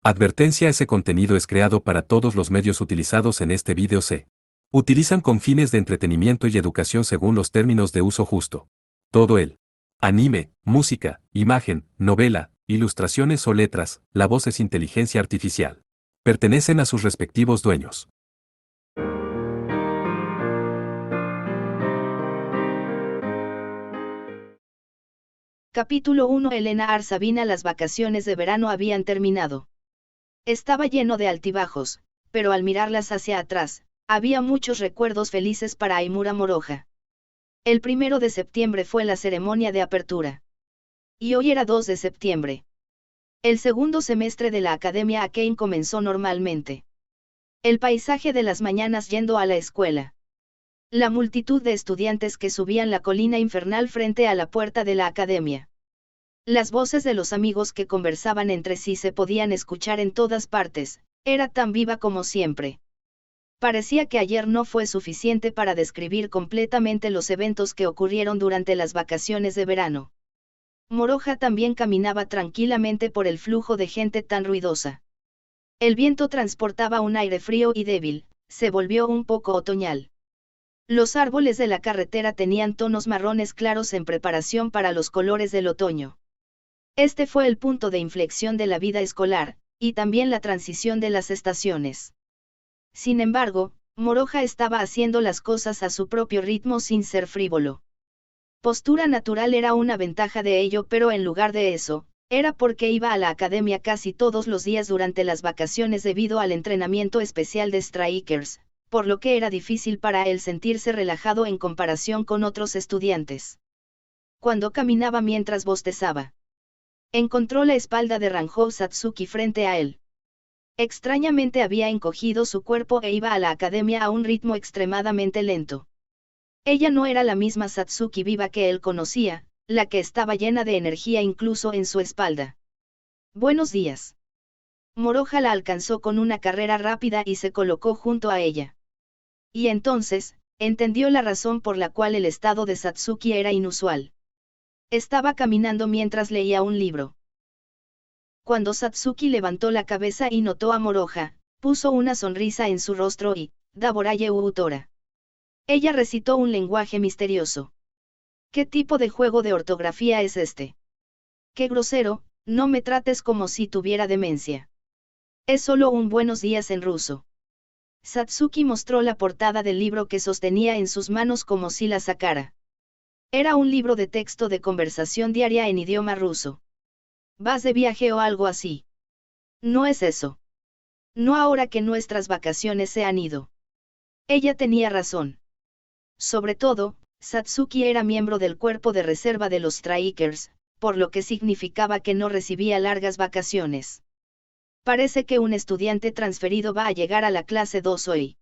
Advertencia: ese contenido es creado para todos los medios utilizados en este vídeo. Se utilizan con fines de entretenimiento y educación según los términos de uso justo. Todo el anime, música, imagen, novela, ilustraciones o letras, la voz es inteligencia artificial. Pertenecen a sus respectivos dueños. Capítulo 1. Elena Arsabina. Las vacaciones de verano habían terminado. Estaba lleno de altibajos, pero al mirarlas hacia atrás, había muchos recuerdos felices para Aimura Moroja. El 1 de septiembre fue la ceremonia de apertura. Y hoy era 2 de septiembre. El segundo semestre de la Academia Akane comenzó normalmente. El paisaje de las mañanas yendo a la escuela. La multitud de estudiantes que subían la colina infernal frente a la puerta de la academia. Las voces de los amigos que conversaban entre sí se podían escuchar en todas partes, era tan viva como siempre. Parecía que ayer no fue suficiente para describir completamente los eventos que ocurrieron durante las vacaciones de verano. Moroja también caminaba tranquilamente por el flujo de gente tan ruidosa. El viento transportaba un aire frío y débil, se volvió un poco otoñal. Los árboles de la carretera tenían tonos marrones claros en preparación para los colores del otoño. Este fue el punto de inflexión de la vida escolar, y también la transición de las estaciones. Sin embargo, Moroja estaba haciendo las cosas a su propio ritmo sin ser frívolo. Postura natural era una ventaja de ello, pero en lugar de eso, era porque iba a la academia casi todos los días durante las vacaciones debido al entrenamiento especial de Strikers, por lo que era difícil para él sentirse relajado en comparación con otros estudiantes. Cuando caminaba mientras bostezaba, encontró la espalda de Ranjou Satsuki frente a él. Extrañamente había encogido su cuerpo e iba a la academia a un ritmo extremadamente lento. Ella no era la misma Satsuki viva que él conocía, la que estaba llena de energía incluso en su espalda. Buenos días. Moroja la alcanzó con una carrera rápida y se colocó junto a ella. Y entonces, entendió la razón por la cual el estado de Satsuki era inusual. Estaba caminando mientras leía un libro. Cuando Satsuki levantó la cabeza y notó a Moroja, puso una sonrisa en su rostro y, Daboraye Utora. Ella recitó un lenguaje misterioso. ¿Qué tipo de juego de ortografía es este? ¡Qué grosero! No me trates como si tuviera demencia. Es solo un buenos días en ruso. Satsuki mostró la portada del libro que sostenía en sus manos como si la sacara. Era un libro de texto de conversación diaria en idioma ruso. ¿Vas de viaje o algo así? No es eso. No ahora que nuestras vacaciones se han ido. Ella tenía razón. Sobre todo, Satsuki era miembro del cuerpo de reserva de los Strikers, por lo que significaba que no recibía largas vacaciones. Parece que un estudiante transferido va a llegar a la clase 2 hoy.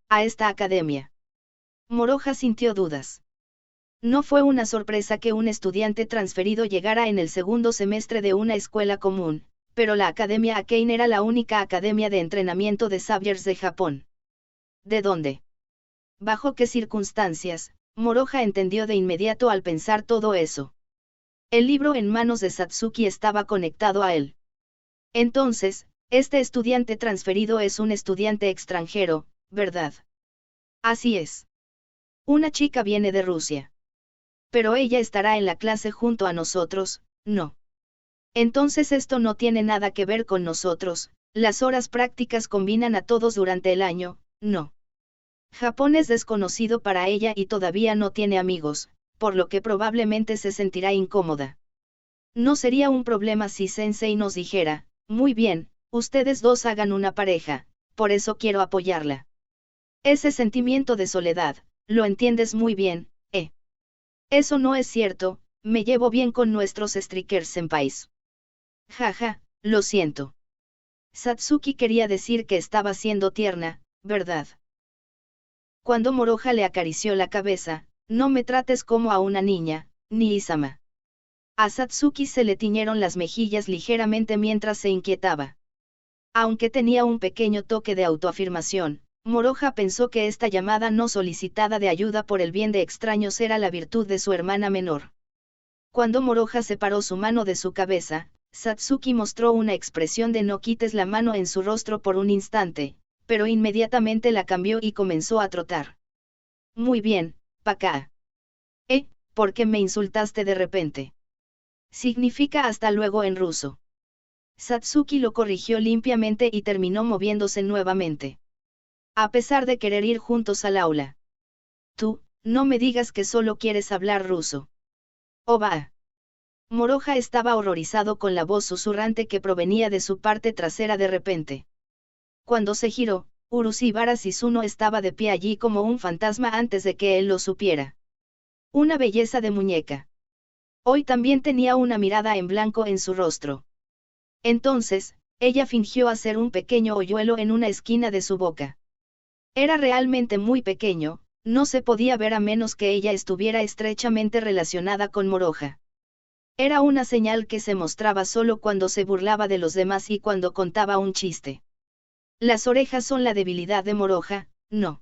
A esta academia. Moroja sintió dudas. No fue una sorpresa que un estudiante transferido llegara en el segundo semestre de una escuela común, pero la Academia Akane era la única academia de entrenamiento de sabiers de Japón. ¿De dónde? ¿Bajo qué circunstancias? Moroja entendió de inmediato al pensar todo eso. El libro en manos de Satsuki estaba conectado a él. Entonces, este estudiante transferido es un estudiante extranjero, ¿verdad? Así es. Una chica viene de Rusia. Pero ella estará en la clase junto a nosotros, ¿no? Entonces esto no tiene nada que ver con nosotros, las horas prácticas combinan a todos durante el año, ¿no? Japón es desconocido para ella y todavía no tiene amigos, por lo que probablemente se sentirá incómoda. No sería un problema si Sensei nos dijera, muy bien, ustedes dos hagan una pareja, por eso quiero apoyarla. Ese sentimiento de soledad, lo entiendes muy bien, ¿eh? Eso no es cierto, me llevo bien con nuestros Strikers senpais. Jaja, lo siento. Satsuki quería decir que estaba siendo tierna, ¿verdad? Cuando Moroja le acarició la cabeza, no me trates como a una niña, ni Isama. A Satsuki se le tiñeron las mejillas ligeramente mientras se inquietaba. Aunque tenía un pequeño toque de autoafirmación, Moroja pensó que esta llamada no solicitada de ayuda por el bien de extraños era la virtud de su hermana menor. Cuando Moroja separó su mano de su cabeza, Satsuki mostró una expresión de no quites la mano en su rostro por un instante, pero inmediatamente la cambió y comenzó a trotar. Muy bien, Paka. ¿Por qué me insultaste de repente? Significa hasta luego en ruso. Satsuki lo corrigió limpiamente y terminó moviéndose nuevamente. A pesar de querer ir juntos al aula. Tú, no me digas que solo quieres hablar ruso. Oba. Moroja estaba horrorizado con la voz susurrante que provenía de su parte trasera de repente. Cuando se giró, Urushibara Shizuno estaba de pie allí como un fantasma antes de que él lo supiera. Una belleza de muñeca. Hoy también tenía una mirada en blanco en su rostro. Entonces, ella fingió hacer un pequeño hoyuelo en una esquina de su boca. Era realmente muy pequeño, no se podía ver a menos que ella estuviera estrechamente relacionada con Moroja. Era una señal que se mostraba solo cuando se burlaba de los demás y cuando contaba un chiste. Las orejas son la debilidad de Moroja, no.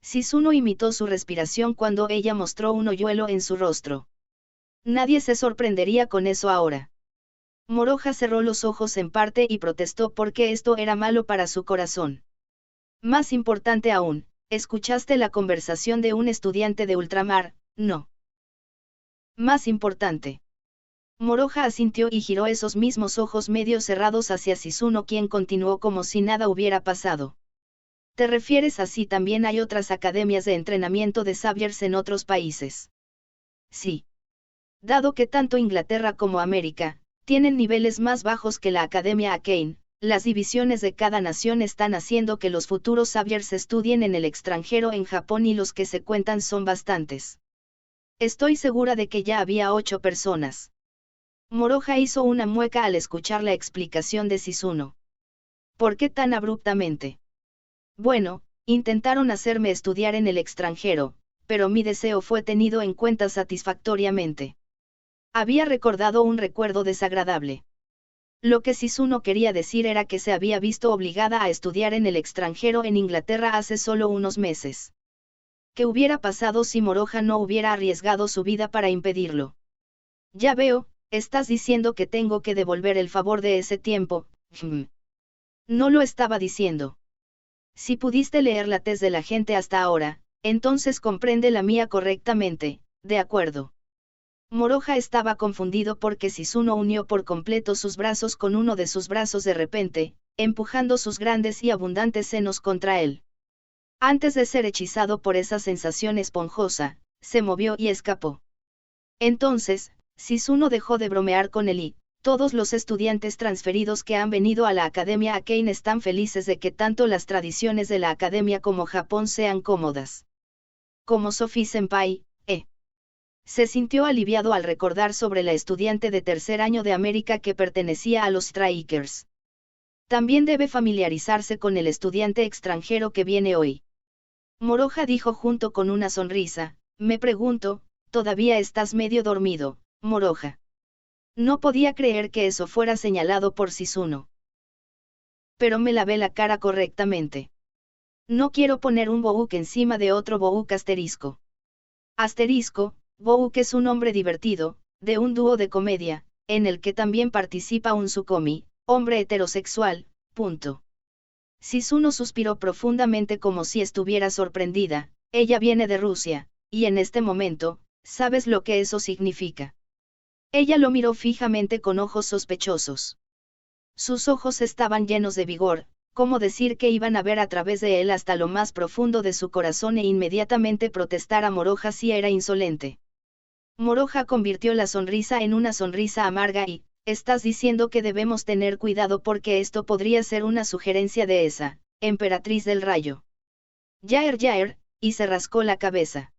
Shizuno imitó su respiración cuando ella mostró un hoyuelo en su rostro. Nadie se sorprendería con eso ahora. Moroja cerró los ojos en parte y protestó porque esto era malo para su corazón. Más importante aún, escuchaste la conversación de un estudiante de ultramar, no. Más importante. Moroja asintió y giró esos mismos ojos medio cerrados hacia Shizuno, quien continuó como si nada hubiera pasado. ¿Te refieres a si también hay otras academias de entrenamiento de sabiers en otros países? Sí. Dado que tanto Inglaterra como América tienen niveles más bajos que la Academia Akane, las divisiones de cada nación están haciendo que los futuros sabiers estudien en el extranjero en Japón y los que se cuentan son bastantes. Estoy segura de que ya había 8 personas. Moroja hizo una mueca al escuchar la explicación de Shizuno. ¿Por qué tan abruptamente? Bueno, intentaron hacerme estudiar en el extranjero, pero mi deseo fue tenido en cuenta satisfactoriamente. Había recordado un recuerdo desagradable. Lo que Shizuno quería decir era que se había visto obligada a estudiar en el extranjero en Inglaterra hace solo unos meses. ¿Qué hubiera pasado si Moroja no hubiera arriesgado su vida para impedirlo? Ya veo, estás diciendo que tengo que devolver el favor de ese tiempo. No lo estaba diciendo. Si pudiste leer la tez de la gente hasta ahora, entonces comprende la mía correctamente, ¿de acuerdo? Moroja estaba confundido porque Shizuno unió por completo sus brazos con uno de sus brazos de repente, empujando sus grandes y abundantes senos contra él. Antes de ser hechizado por esa sensación esponjosa, se movió y escapó. Entonces, Shizuno dejó de bromear con él y, todos los estudiantes transferidos que han venido a la Academia Akane están felices de que tanto las tradiciones de la Academia como Japón sean cómodas. Como Sophie Senpai, Se sintió aliviado al recordar sobre la estudiante de tercer año de América que pertenecía a los Strikers. También debe familiarizarse con el estudiante extranjero que viene hoy. Moroja dijo junto con una sonrisa, me pregunto, ¿todavía estás medio dormido, Moroja? No podía creer que eso fuera señalado por Shizuno. Pero me lavé la cara correctamente. No quiero poner un bouk encima de otro bouk asterisco. Asterisco, bouk es un hombre divertido, de un dúo de comedia, en el que también participa un Tsukomi, hombre heterosexual, punto. Shizuno suspiró profundamente como si estuviera sorprendida, ella viene de Rusia, y en este momento, ¿sabes lo que eso significa? Ella lo miró fijamente con ojos sospechosos. Sus ojos estaban llenos de vigor, como decir que iban a ver a través de él hasta lo más profundo de su corazón e inmediatamente protestar a Moroja si era insolente. Moroja convirtió la sonrisa en una sonrisa amarga y, estás diciendo que debemos tener cuidado porque esto podría ser una sugerencia de esa, emperatriz del rayo. Yaer, y se rascó la cabeza.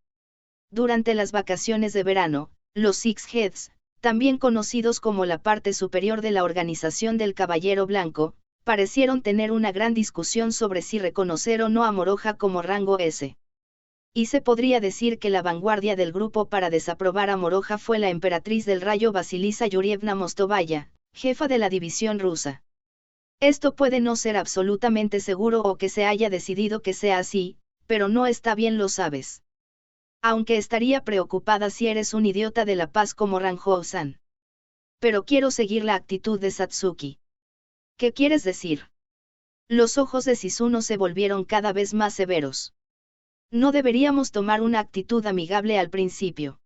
Durante las vacaciones de verano, los Six Heads, también conocidos como la parte superior de la organización del Caballero Blanco, parecieron tener una gran discusión sobre si reconocer o no a Moroja como rango S. Y se podría decir que la vanguardia del grupo para desaprobar a Moroja fue la emperatriz del rayo Vasilisa Yurievna Mostovaya, jefa de la división rusa. Esto puede no ser absolutamente seguro o que se haya decidido que sea así, pero no está bien, lo sabes. Aunque estaría preocupada si eres un idiota de la paz como Ranjou-san. Pero quiero seguir la actitud de Satsuki. ¿Qué quieres decir? Los ojos de Shizuno se volvieron cada vez más severos. No deberíamos tomar una actitud amigable al principio.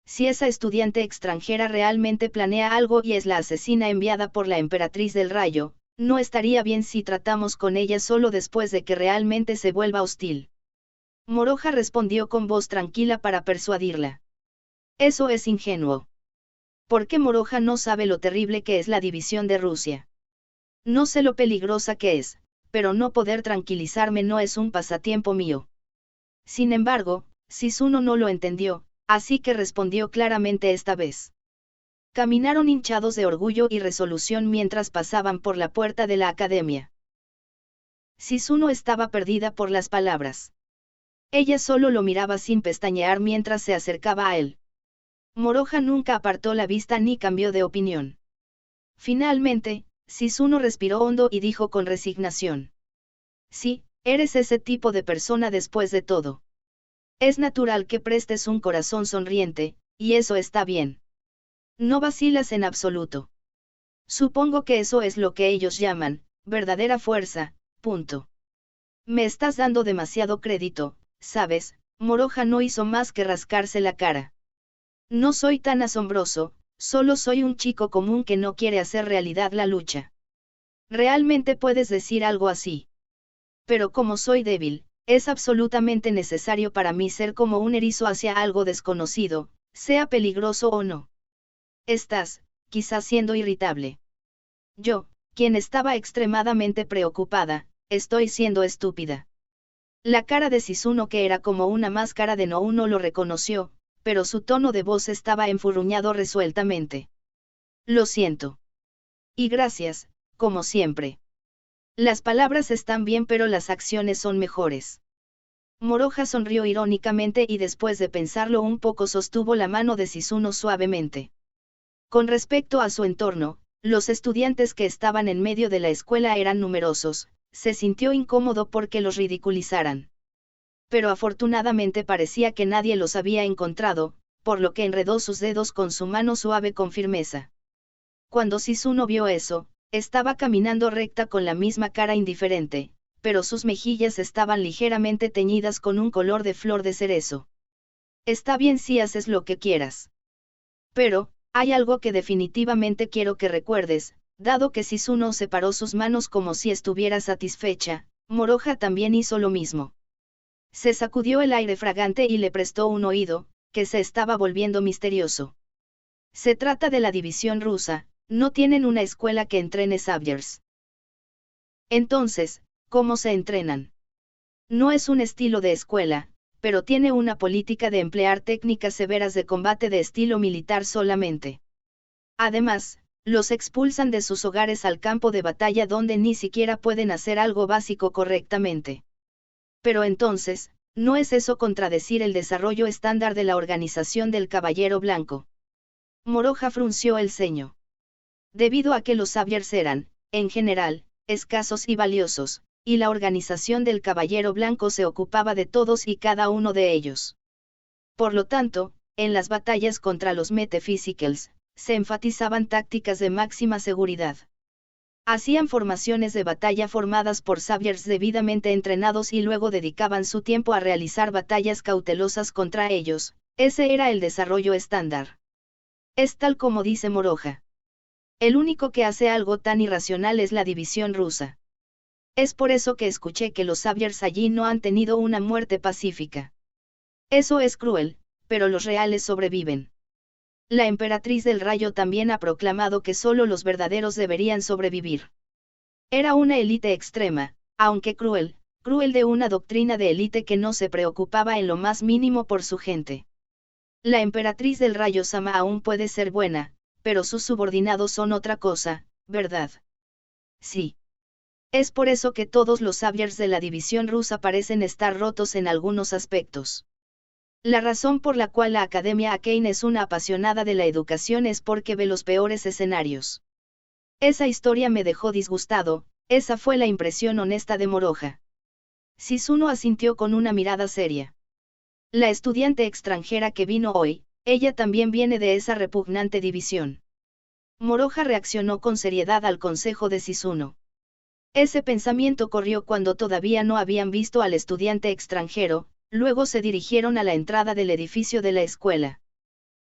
Si esa estudiante extranjera realmente planea algo y es la asesina enviada por la Emperatriz del Rayo, no estaría bien si tratamos con ella solo después de que realmente se vuelva hostil. Moroha respondió con voz tranquila para persuadirla. Eso es ingenuo. Porque Moroha no sabe lo terrible que es la división de Rusia. No sé lo peligrosa que es, pero no poder tranquilizarme no es un pasatiempo mío. Sin embargo, Shizuno no lo entendió, así que respondió claramente esta vez. Caminaron hinchados de orgullo y resolución mientras pasaban por la puerta de la academia. Shizuno estaba perdida por las palabras. Ella solo lo miraba sin pestañear mientras se acercaba a él. Moroha nunca apartó la vista ni cambió de opinión. Finalmente, Shizuno respiró hondo y dijo con resignación. Sí, eres ese tipo de persona después de todo. Es natural que prestes un corazón sonriente, y eso está bien. No vacilas en absoluto. Supongo que eso es lo que ellos llaman, verdadera fuerza, punto. Me estás dando demasiado crédito, ¿sabes? Moroha no hizo más que rascarse la cara. No soy tan asombroso, solo soy un chico común que no quiere hacer realidad la lucha. ¿Realmente puedes decir algo así? Pero como soy débil, es absolutamente necesario para mí ser como un erizo hacia algo desconocido, sea peligroso o no. Estás, quizás siendo irritable. Yo, quien estaba extremadamente preocupada, estoy siendo estúpida. La cara de Shizuno, que era como una máscara de no uno, lo reconoció, pero su tono de voz estaba enfurruñado resueltamente. Lo siento. Y gracias, como siempre. Las palabras están bien, pero las acciones son mejores. Moroha sonrió irónicamente y después de pensarlo un poco sostuvo la mano de Shizuno suavemente. Con respecto a su entorno, los estudiantes que estaban en medio de la escuela eran numerosos, se sintió incómodo porque los ridiculizaran. Pero afortunadamente parecía que nadie los había encontrado, por lo que enredó sus dedos con su mano suave con firmeza. Cuando Shizuno vio eso, estaba caminando recta con la misma cara indiferente, pero sus mejillas estaban ligeramente teñidas con un color de flor de cerezo. Está bien si haces lo que quieras. Pero, hay algo que definitivamente quiero que recuerdes, dado que Shizuno separó sus manos como si estuviera satisfecha, Moroha también hizo lo mismo. Se sacudió el aire fragante y le prestó un oído, que se estaba volviendo misterioso. Se trata de la división rusa, no tienen una escuela que entrene sabiers. Entonces, ¿cómo se entrenan? No es un estilo de escuela, pero tiene una política de emplear técnicas severas de combate de estilo militar solamente. Además, los expulsan de sus hogares al campo de batalla donde ni siquiera pueden hacer algo básico correctamente. Pero entonces, ¿no es eso contradecir el desarrollo estándar de la organización del Caballero Blanco? Moroha frunció el ceño. Debido a que los sabiers eran, en general, escasos y valiosos, y la organización del Caballero Blanco se ocupaba de todos y cada uno de ellos. Por lo tanto, en las batallas contra los Metaphysicals, se enfatizaban tácticas de máxima seguridad. Hacían formaciones de batalla formadas por sabiers debidamente entrenados y luego dedicaban su tiempo a realizar batallas cautelosas contra ellos, ese era el desarrollo estándar. Es tal como dice Moroha. El único que hace algo tan irracional es la división rusa. Es por eso que escuché que los sabiers allí no han tenido una muerte pacífica. Eso es cruel, pero los reales sobreviven. La Emperatriz del Rayo también ha proclamado que solo los verdaderos deberían sobrevivir. Era una élite extrema, aunque cruel, cruel de una doctrina de élite que no se preocupaba en lo más mínimo por su gente. La Emperatriz del Rayo Sama aún puede ser buena, pero sus subordinados son otra cosa, ¿verdad? Sí. Es por eso que todos los sabiers de la división rusa parecen estar rotos en algunos aspectos. La razón por la cual la Academia Akane es una apasionada de la educación es porque ve los peores escenarios. Esa historia me dejó disgustado, esa fue la impresión honesta de Moroha. Shizuno asintió con una mirada seria. La estudiante extranjera que vino hoy, ella también viene de esa repugnante división. Moroja reaccionó con seriedad al consejo de Shizuno. Ese pensamiento corrió cuando todavía no habían visto al estudiante extranjero, luego se dirigieron a la entrada del edificio de la escuela.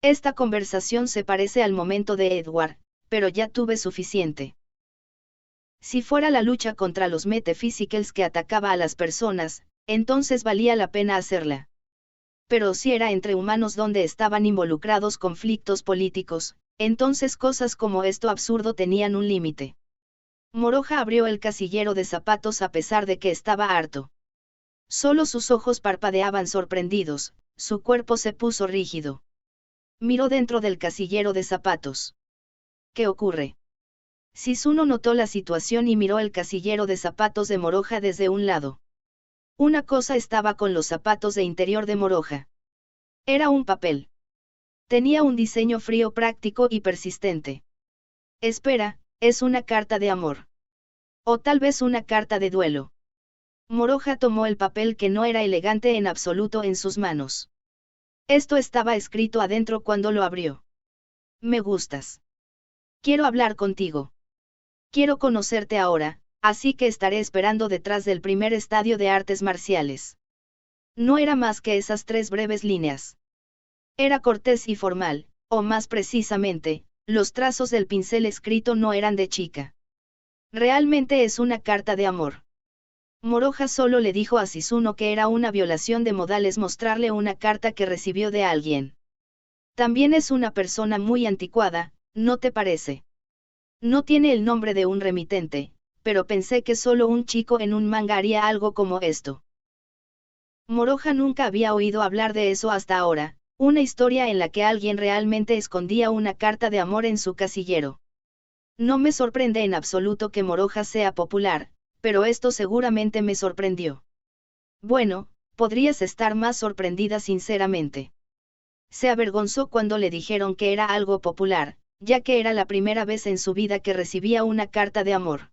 Esta conversación se parece al momento de Edward, pero ya tuve suficiente. Si fuera la lucha contra los Metaphysicals que atacaba a las personas, entonces valía la pena hacerla. Pero si era entre humanos donde estaban involucrados conflictos políticos, entonces cosas como esto absurdo tenían un límite. Moroja abrió el casillero de zapatos a pesar de que estaba harto. Solo sus ojos parpadeaban sorprendidos, su cuerpo se puso rígido. Miró dentro del casillero de zapatos. ¿Qué ocurre? Shizuno notó la situación y miró el casillero de zapatos de Moroja desde un lado. Una cosa estaba con los zapatos de interior de Moroja. Era un papel. Tenía un diseño frío, práctico y persistente. Espera, es una carta de amor. O tal vez una carta de duelo. Moroja tomó el papel que no era elegante en absoluto en sus manos. Esto estaba escrito adentro cuando lo abrió. Me gustas. Quiero hablar contigo. Quiero conocerte ahora, así que estaré esperando detrás del primer estadio de artes marciales. No era más que esas 3 breves líneas. Era cortés y formal, o más precisamente, los trazos del pincel escrito no eran de chica. Realmente es una carta de amor. Moroja solo le dijo a Shizuno que era una violación de modales mostrarle una carta que recibió de alguien. También es una persona muy anticuada, ¿no te parece? No tiene el nombre de un remitente, pero pensé que solo un chico en un manga haría algo como esto. Moroja nunca había oído hablar de eso hasta ahora, una historia en la que alguien realmente escondía una carta de amor en su casillero. No me sorprende en absoluto que Moroja sea popular, pero esto seguramente me sorprendió. Bueno, podrías estar más sorprendida sinceramente. Se avergonzó cuando le dijeron que era algo popular, ya que era la primera vez en su vida que recibía una carta de amor.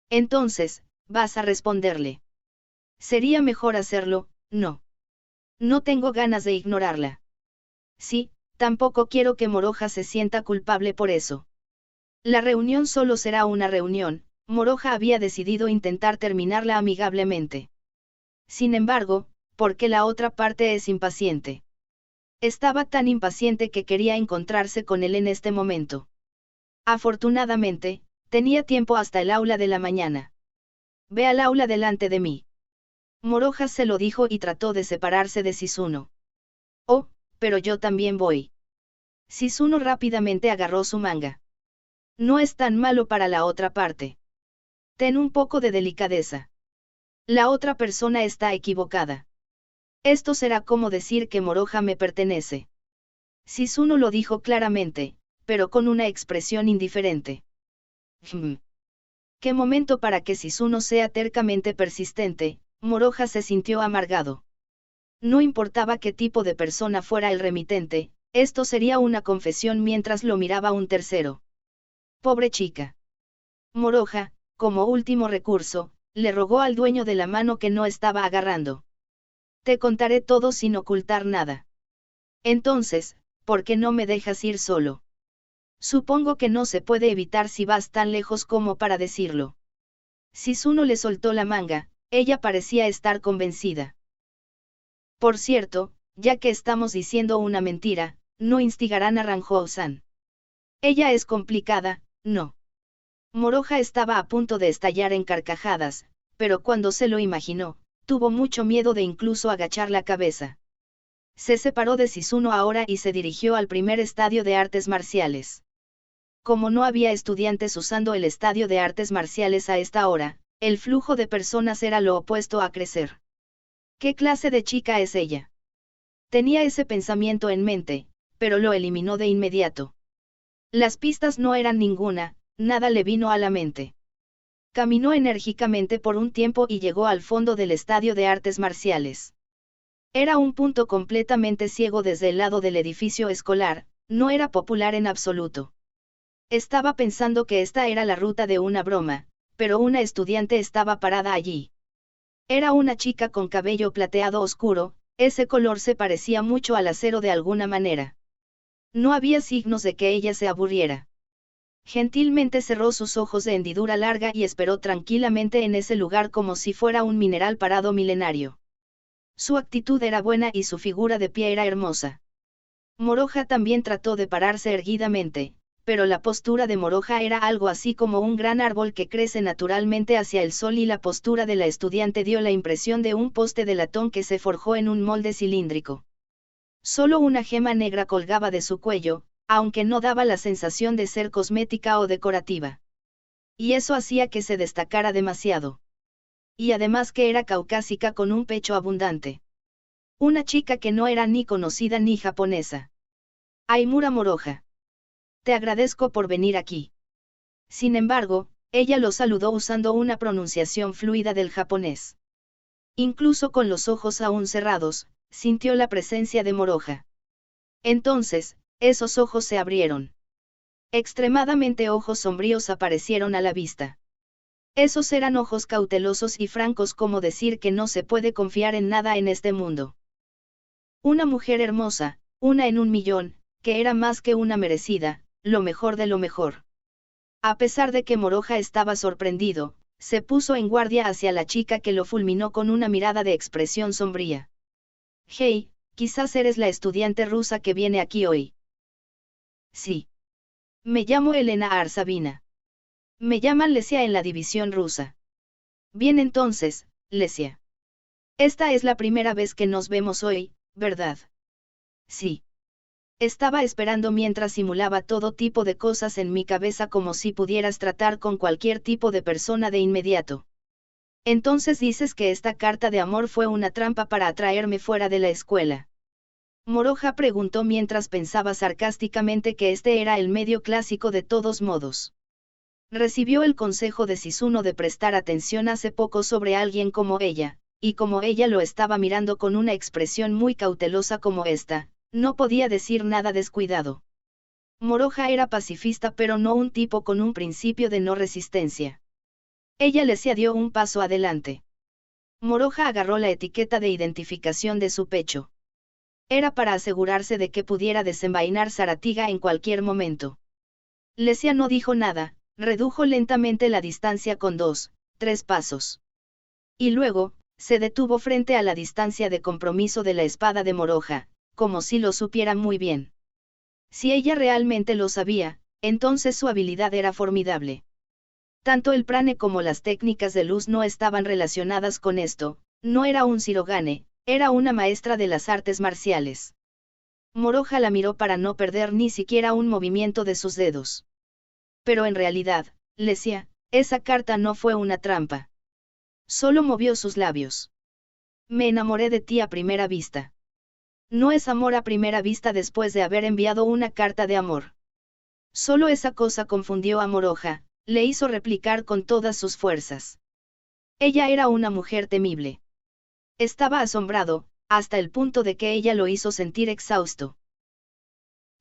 Entonces, vas a responderle. Sería mejor hacerlo, ¿no? No tengo ganas de ignorarla. Sí, tampoco quiero que Moroja se sienta culpable por eso. La reunión solo será una reunión, Moroja había decidido intentar terminarla amigablemente. Sin embargo, ¿por qué la otra parte es impaciente? Estaba tan impaciente que quería encontrarse con él en este momento. Afortunadamente, tenía tiempo hasta el aula de la mañana. Ve al aula delante de mí. Moroja se lo dijo y trató de separarse de Shizuno. Oh, pero yo también voy. Shizuno rápidamente agarró su manga. No es tan malo para la otra parte. Ten un poco de delicadeza. La otra persona está equivocada. Esto será como decir que Moroja me pertenece. Shizuno lo dijo claramente, pero con una expresión indiferente. ¿Qué momento para que Shizuno sea tercamente persistente? Moroja se sintió amargado. No importaba qué tipo de persona fuera el remitente, esto sería una confesión mientras lo miraba un tercero. Pobre chica. Moroja, como último recurso, le rogó al dueño de la mano que no estaba agarrando. Te contaré todo sin ocultar nada. Entonces, ¿por qué no me dejas ir solo? Supongo que no se puede evitar si vas tan lejos como para decirlo. Shizuno le soltó la manga, ella parecía estar convencida. Por cierto, ya que estamos diciendo una mentira, no instigarán a Ranjou-san. Ella es complicada, ¿no? Moroja estaba a punto de estallar en carcajadas, pero cuando se lo imaginó, tuvo mucho miedo de incluso agachar la cabeza. Se separó de Shizuno ahora y se dirigió al primer estadio de artes marciales. Como no había estudiantes usando el estadio de artes marciales a esta hora, el flujo de personas era lo opuesto a crecer. ¿Qué clase de chica es ella? Tenía ese pensamiento en mente, pero lo eliminó de inmediato. Las pistas no eran ninguna, nada le vino a la mente. Caminó enérgicamente por un tiempo y llegó al fondo del estadio de artes marciales. Era un punto completamente ciego desde el lado del edificio escolar, no era popular en absoluto. Estaba pensando que esta era la ruta de una broma, pero una estudiante estaba parada allí. Era una chica con cabello plateado oscuro, ese color se parecía mucho al acero de alguna manera. No había signos de que ella se aburriera. Gentilmente cerró sus ojos de hendidura larga y esperó tranquilamente en ese lugar como si fuera un mineral parado milenario. Su actitud era buena y su figura de pie era hermosa. Moroja también trató de pararse erguidamente, pero la postura de Moroja era algo así como un gran árbol que crece naturalmente hacia el sol y la postura de la estudiante dio la impresión de un poste de latón que se forjó en un molde cilíndrico. Solo una gema negra colgaba de su cuello, aunque no daba la sensación de ser cosmética o decorativa. Y eso hacía que se destacara demasiado. Y además que era caucásica con un pecho abundante. Una chica que no era ni conocida ni japonesa. Aimura Moroja. Te agradezco por venir aquí. Sin embargo, ella lo saludó usando una pronunciación fluida del japonés. Incluso con los ojos aún cerrados, sintió la presencia de Moroja. Entonces, esos ojos se abrieron. Extremadamente ojos sombríos aparecieron a la vista. Esos eran ojos cautelosos y francos como decir que no se puede confiar en nada en este mundo. Una mujer hermosa, una en un millón, que era más que una merecida, lo mejor de lo mejor. A pesar de que Moroja estaba sorprendido, se puso en guardia hacia la chica que lo fulminó con una mirada de expresión sombría. Hey, quizás eres la estudiante rusa que viene aquí hoy. Sí. Me llamo Elena Arsavina. Me llaman Lesia en la división rusa. Bien entonces, Lesia. Esta es la primera vez que nos vemos hoy, ¿verdad? Sí. Estaba esperando mientras simulaba todo tipo de cosas en mi cabeza como si pudieras tratar con cualquier tipo de persona de inmediato. Entonces dices que esta carta de amor fue una trampa para atraerme fuera de la escuela. Moroja preguntó mientras pensaba sarcásticamente que este era el medio clásico de todos modos. Recibió el consejo de Sisuno de prestar atención hace poco sobre alguien como ella, y como ella lo estaba mirando con una expresión muy cautelosa como esta, no podía decir nada descuidado. Moroja era pacifista pero no un tipo con un principio de no resistencia. Ella le dio un paso adelante. Moroja agarró la etiqueta de identificación de su pecho. Era para asegurarse de que pudiera desenvainar Zaratiga en cualquier momento. Lesia no dijo nada, redujo lentamente la distancia con 2, 3 pasos. Y luego, se detuvo frente a la distancia de compromiso de la espada de Moroja, como si lo supiera muy bien. Si ella realmente lo sabía, entonces su habilidad era formidable. Tanto el prane como las técnicas de luz no estaban relacionadas con esto, no era un Shirogane, era una maestra de las artes marciales. Moroja la miró para no perder ni siquiera un movimiento de sus dedos. Pero en realidad, Lesia, esa carta no fue una trampa. Solo movió sus labios. Me enamoré de ti a primera vista. No es amor a primera vista después de haber enviado una carta de amor. Solo esa cosa confundió a Moroja, le hizo replicar con todas sus fuerzas. Ella era una mujer temible. Estaba asombrado, hasta el punto de que ella lo hizo sentir exhausto.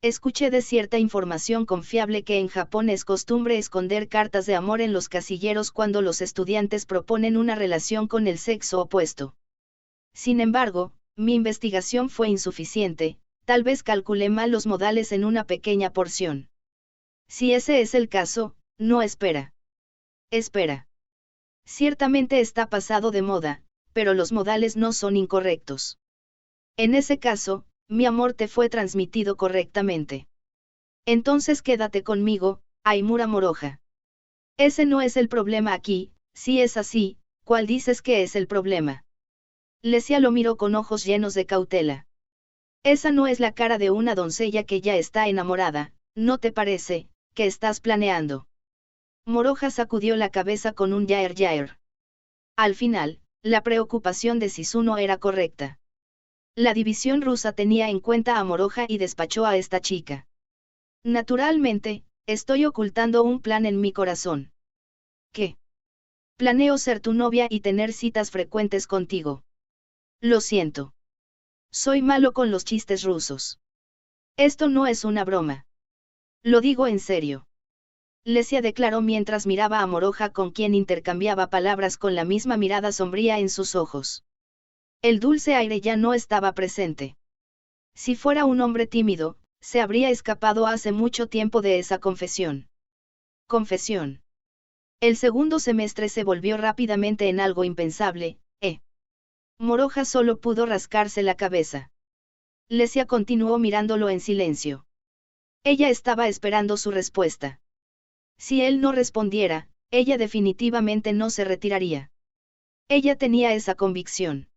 Escuché de cierta información confiable que en Japón es costumbre esconder cartas de amor en los casilleros cuando los estudiantes proponen una relación con el sexo opuesto. Sin embargo, mi investigación fue insuficiente, tal vez calculé mal los modales en una pequeña porción. Si ese es el caso, no espera. Espera. Ciertamente está pasado de moda, pero los modales no son incorrectos. En ese caso, mi amor te fue transmitido correctamente. Entonces quédate conmigo, Aimura Moroja. Ese no es el problema aquí, si es así, ¿cuál dices que es el problema? Lesia lo miró con ojos llenos de cautela. Esa no es la cara de una doncella que ya está enamorada, ¿no te parece, que estás planeando? Moroja sacudió la cabeza con un yaer yaer. Al final, la preocupación de Sisuno era correcta. La división rusa tenía en cuenta a Moroja y despachó a esta chica. Naturalmente, estoy ocultando un plan en mi corazón. ¿Qué? Planeo ser tu novia y tener citas frecuentes contigo. Lo siento. Soy malo con los chistes rusos. Esto no es una broma. Lo digo en serio. Lesia declaró mientras miraba a Moroja con quien intercambiaba palabras con la misma mirada sombría en sus ojos. El dulce aire ya no estaba presente. Si fuera un hombre tímido, se habría escapado hace mucho tiempo de esa confesión. Confesión. El segundo semestre se volvió rápidamente en algo impensable, Moroja solo pudo rascarse la cabeza. Lesia continuó mirándolo en silencio. Ella estaba esperando su respuesta. Si él no respondiera, ella definitivamente no se retiraría. Ella tenía esa convicción.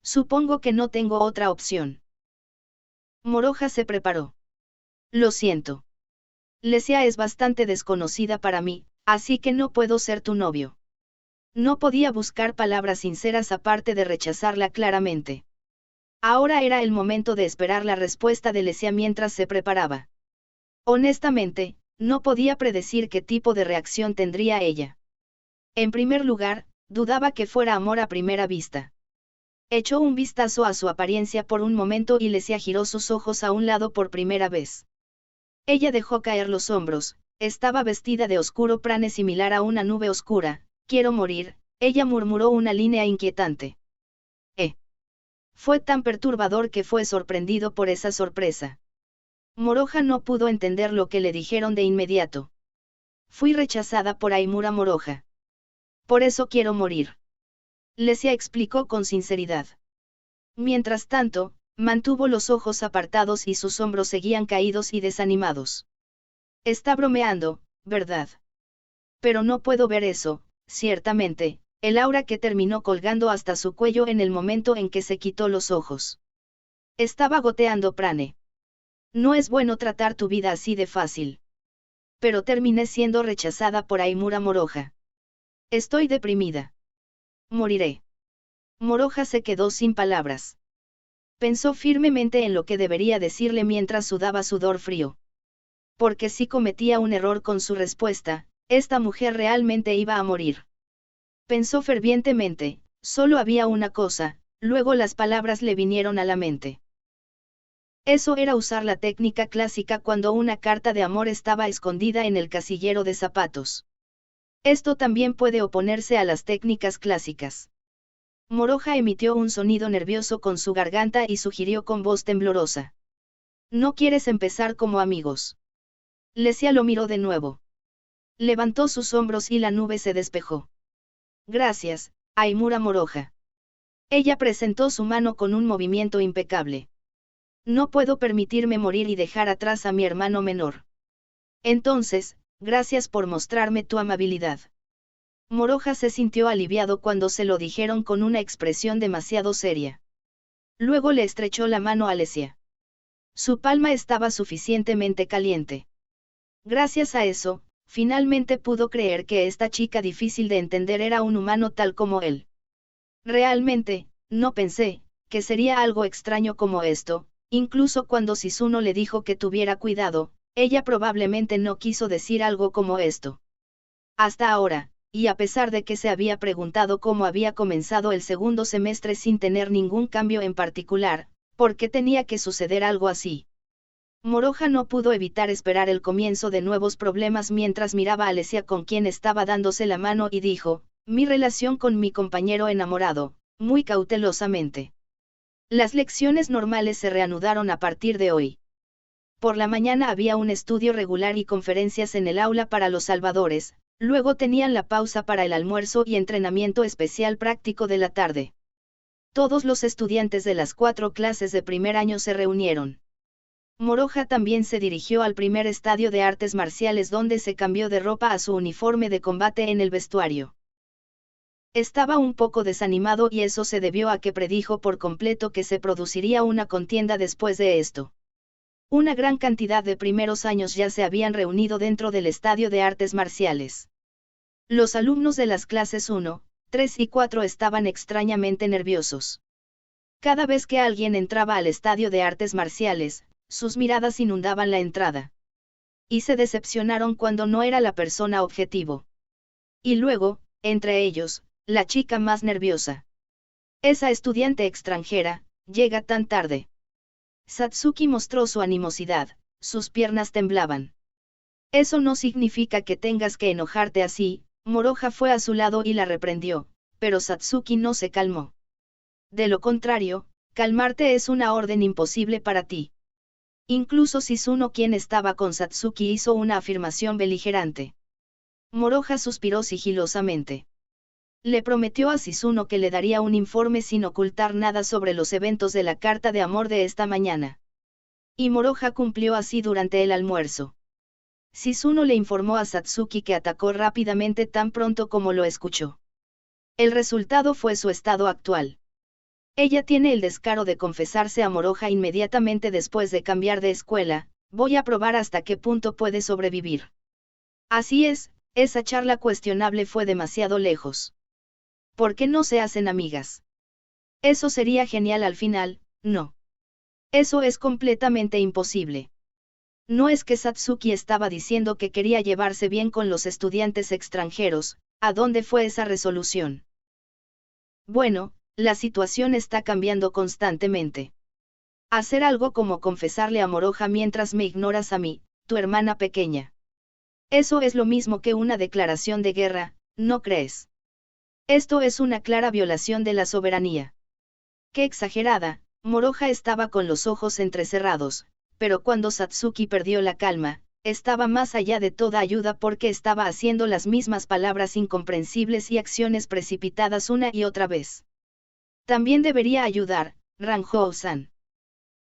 Supongo que no tengo otra opción. Moroja se preparó. Lo siento. Lesia es bastante desconocida para mí, así que no puedo ser tu novio. No podía buscar palabras sinceras aparte de rechazarla claramente. Ahora era el momento de esperar la respuesta de Lesia mientras se preparaba. Honestamente, no podía predecir qué tipo de reacción tendría ella. En primer lugar, dudaba que fuera amor a primera vista. Echó un vistazo a su apariencia por un momento y Lesia giró sus ojos a un lado por primera vez. Ella dejó caer los hombros, estaba vestida de oscuro prane similar a una nube oscura. Quiero morir, ella murmuró una línea inquietante. Fue tan perturbador que fue sorprendido por esa sorpresa. Moroja no pudo entender lo que le dijeron de inmediato. Fui rechazada por Aimura Moroja. Por eso quiero morir. Lesia explicó con sinceridad. Mientras tanto, mantuvo los ojos apartados y sus hombros seguían caídos y desanimados. Está bromeando, ¿verdad? Pero no puedo ver eso. Ciertamente, el aura que terminó colgando hasta su cuello en el momento en que se quitó los ojos. Estaba goteando prane. No es bueno tratar tu vida así de fácil. Pero terminé siendo rechazada por Aimura Moroja. Estoy deprimida. Moriré. Moroja se quedó sin palabras. Pensó firmemente en lo que debería decirle mientras sudaba sudor frío. Porque si cometía un error con su respuesta, esta mujer realmente iba a morir. Pensó fervientemente, solo había una cosa, luego las palabras le vinieron a la mente. Eso era usar la técnica clásica cuando una carta de amor estaba escondida en el casillero de zapatos. Esto también puede oponerse a las técnicas clásicas. Moroja emitió un sonido nervioso con su garganta y sugirió con voz temblorosa. ¿No quieres empezar como amigos? Lesia lo miró de nuevo. Levantó sus hombros y la nube se despejó. Gracias, Aimura Moroja. Ella presentó su mano con un movimiento impecable. No puedo permitirme morir y dejar atrás a mi hermano menor. Entonces, gracias por mostrarme tu amabilidad. Moroja se sintió aliviado cuando se lo dijeron con una expresión demasiado seria. Luego le estrechó la mano a Lesia. Su palma estaba suficientemente caliente. Gracias a eso, finalmente pudo creer que esta chica difícil de entender era un humano tal como él. Realmente, no pensé, que sería algo extraño como esto, incluso cuando Shizuno le dijo que tuviera cuidado, ella probablemente no quiso decir algo como esto. Hasta ahora, y a pesar de que se había preguntado cómo había comenzado el segundo semestre sin tener ningún cambio en particular, ¿por qué tenía que suceder algo así? Moroja no pudo evitar esperar el comienzo de nuevos problemas mientras miraba a Lesia con quien estaba dándose la mano y dijo, mi relación con mi compañero enamorado, muy cautelosamente. Las lecciones normales se reanudaron a partir de hoy. Por la mañana había un estudio regular y conferencias en el aula para los salvadores, luego tenían la pausa para el almuerzo y entrenamiento especial práctico de la tarde. Todos los estudiantes de las 4 clases de primer año se reunieron. Moroja también se dirigió al primer estadio de artes marciales donde se cambió de ropa a su uniforme de combate en el vestuario. Estaba un poco desanimado y eso se debió a que predijo por completo que se produciría una contienda después de esto. Una gran cantidad de primeros años ya se habían reunido dentro del estadio de artes marciales. Los alumnos de las clases 1, 3 y 4 estaban extrañamente nerviosos. Cada vez que alguien entraba al estadio de artes marciales, sus miradas inundaban la entrada. Y se decepcionaron cuando no era la persona objetivo. Y luego, entre ellos, la chica más nerviosa. Esa estudiante extranjera, llega tan tarde. Satsuki mostró su animosidad, sus piernas temblaban. Eso no significa que tengas que enojarte así, Moroja fue a su lado y la reprendió, pero Satsuki no se calmó. De lo contrario, calmarte es una orden imposible para ti. Incluso Shizuno, quien estaba con Satsuki, hizo una afirmación beligerante. Moroha suspiró sigilosamente. Le prometió a Shizuno que le daría un informe sin ocultar nada sobre los eventos de la carta de amor de esta mañana. Y Moroha cumplió así durante el almuerzo. Shizuno le informó a Satsuki que atacó rápidamente tan pronto como lo escuchó. El resultado fue su estado actual. Ella tiene el descaro de confesarse a Moroha inmediatamente después de cambiar de escuela. Voy a probar hasta qué punto puede sobrevivir. Así es, esa charla cuestionable fue demasiado lejos. ¿Por qué no se hacen amigas? Eso sería genial al final, ¿no? Eso es completamente imposible. No es que Satsuki estaba diciendo que quería llevarse bien con los estudiantes extranjeros. ¿A dónde fue esa resolución? Bueno, la situación está cambiando constantemente. Hacer algo como confesarle a Moroha mientras me ignoras a mí, tu hermana pequeña. Eso es lo mismo que una declaración de guerra, ¿no crees? Esto es una clara violación de la soberanía. Qué exagerada. Moroha estaba con los ojos entrecerrados, pero cuando Satsuki perdió la calma, estaba más allá de toda ayuda porque estaba haciendo las mismas palabras incomprensibles y acciones precipitadas una y otra vez. También debería ayudar, Ranjou-san.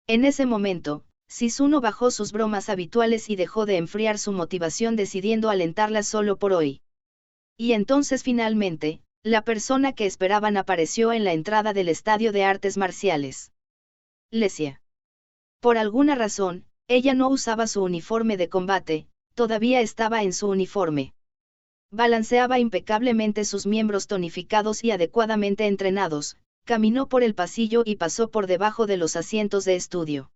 En ese momento, Shizuno bajó sus bromas habituales y dejó de enfriar su motivación decidiendo alentarla solo por hoy. Y entonces finalmente, la persona que esperaban apareció en la entrada del estadio de artes marciales. Lesia. Por alguna razón, ella no usaba su uniforme de combate, todavía estaba en su uniforme. Balanceaba impecablemente sus miembros tonificados y adecuadamente entrenados, caminó por el pasillo y pasó por debajo de los asientos de estudio.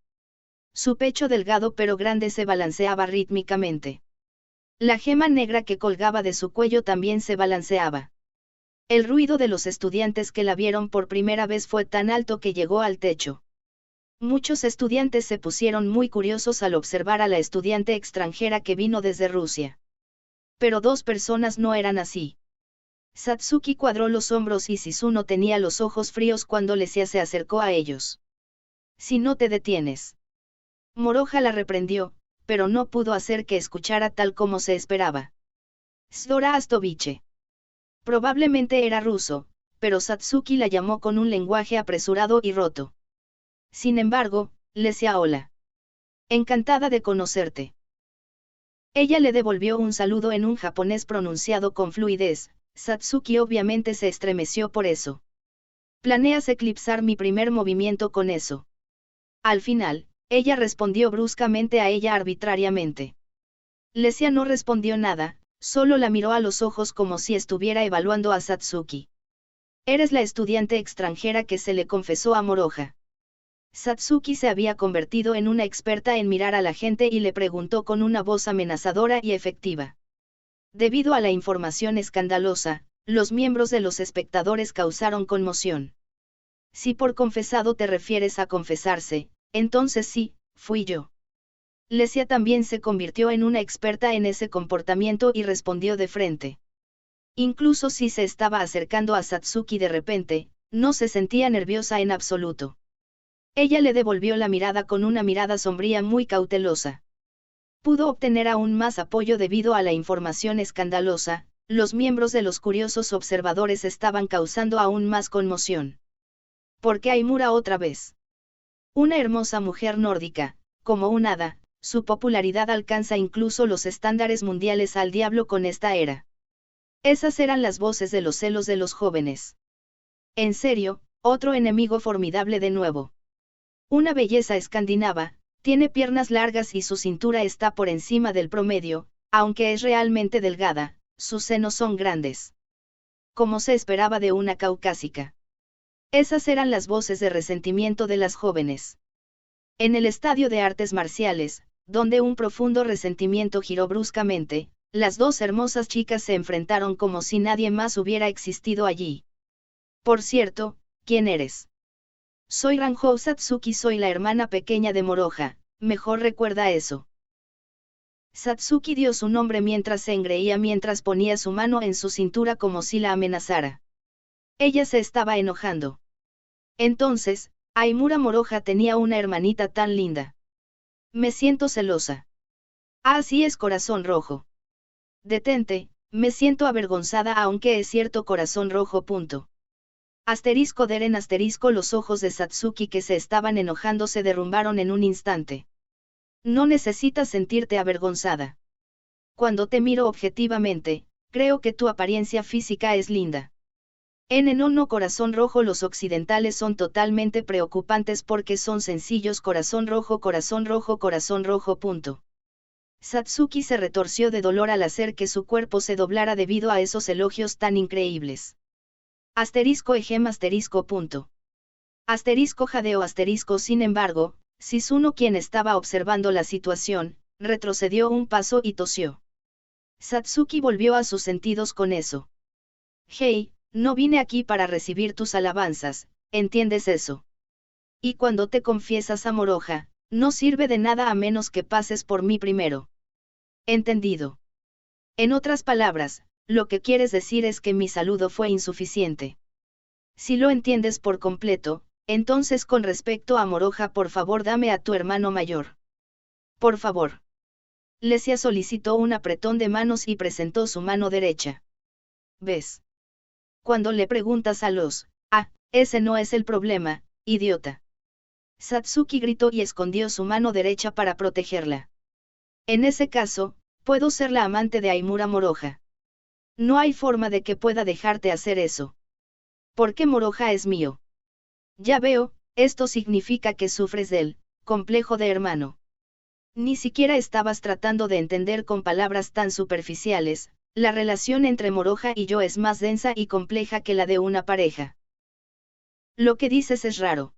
Su pecho delgado pero grande se balanceaba rítmicamente. La gema negra que colgaba de su cuello también se balanceaba. El ruido de los estudiantes que la vieron por primera vez fue tan alto que llegó al techo. Muchos estudiantes se pusieron muy curiosos al observar a la estudiante extranjera que vino desde Rusia. Pero dos personas no eran así. Satsuki cuadró los hombros y Shizuno tenía los ojos fríos cuando Lesia se acercó a ellos. Si no te detienes. Moroha la reprendió, pero no pudo hacer que escuchara tal como se esperaba. Zdora Astoviche. Probablemente era ruso, pero Satsuki la llamó con un lenguaje apresurado y roto. Sin embargo, Lesia hola. Encantada de conocerte. Ella le devolvió un saludo en un japonés pronunciado con fluidez. Satsuki obviamente se estremeció por eso. ¿Planeas eclipsar mi primer movimiento con eso? Al final, ella respondió bruscamente a ella arbitrariamente. Lesia no respondió nada, solo la miró a los ojos como si estuviera evaluando a Satsuki. Eres la estudiante extranjera que se le confesó a Moroha. Satsuki se había convertido en una experta en mirar a la gente y le preguntó con una voz amenazadora y efectiva. Debido a la información escandalosa, los miembros de los espectadores causaron conmoción. Si por confesado te refieres a confesarse, entonces sí, fui yo. Lesia también se convirtió en una experta en ese comportamiento y respondió de frente. Incluso si se estaba acercando a Satsuki de repente, no se sentía nerviosa en absoluto. Ella le devolvió la mirada con una mirada sombría muy cautelosa. Pudo obtener aún más apoyo debido a la información escandalosa, los miembros de los curiosos observadores estaban causando aún más conmoción. ¿Por qué Aimura otra vez? Una hermosa mujer nórdica, como un hada, su popularidad alcanza incluso los estándares mundiales al diablo con esta era. Esas eran las voces de los celos de los jóvenes. En serio, otro enemigo formidable de nuevo. Una belleza escandinava, tiene piernas largas y su cintura está por encima del promedio, aunque es realmente delgada, sus senos son grandes. Como se esperaba de una caucásica. Esas eran las voces de resentimiento de las jóvenes. En el estadio de artes marciales, donde un profundo resentimiento giró bruscamente, las dos hermosas chicas se enfrentaron como si nadie más hubiera existido allí. Por cierto, ¿quién eres? Soy Ranjou Satsuki, soy la hermana pequeña de Moroha, mejor recuerda eso. Satsuki dio su nombre mientras se engreía mientras ponía su mano en su cintura como si la amenazara. Ella se estaba enojando. Entonces, Aimura Moroha tenía una hermanita tan linda. Me siento celosa. Así es, corazón rojo. Detente, me siento avergonzada aunque es cierto corazón rojo. Asterisco Deren asterisco los ojos de Satsuki que se estaban enojando se derrumbaron en un instante. No necesitas sentirte avergonzada. Cuando te miro objetivamente, creo que tu apariencia física es linda. No corazón rojo los occidentales son totalmente preocupantes porque son sencillos corazón rojo corazón rojo corazón rojo. Satsuki se retorció de dolor al hacer que su cuerpo se doblara debido a esos elogios tan increíbles. Asterisco ejem asterisco. Asterisco jadeo asterisco sin embargo, Shizuno quien estaba observando la situación, retrocedió un paso y tosió. Satsuki volvió a sus sentidos con eso. Hey, no vine aquí para recibir tus alabanzas, ¿entiendes eso? Y cuando te confiesas a Moroha, no sirve de nada a menos que pases por mí primero. ¿Entendido? En otras palabras, lo que quieres decir es que mi saludo fue insuficiente. Si lo entiendes por completo, entonces con respecto a Moroha por favor dame a tu hermano mayor. Por favor. Lesia solicitó un apretón de manos y presentó su mano derecha. ¿Ves? Cuando le preguntas a los, ese no es el problema, idiota. Satsuki gritó y escondió su mano derecha para protegerla. En ese caso, puedo ser la amante de Aimura Moroha. No hay forma de que pueda dejarte hacer eso. Porque Moroha es mío. Ya veo, esto significa que sufres del complejo de hermano. Ni siquiera estabas tratando de entender con palabras tan superficiales, la relación entre Moroha y yo es más densa y compleja que la de una pareja. Lo que dices es raro.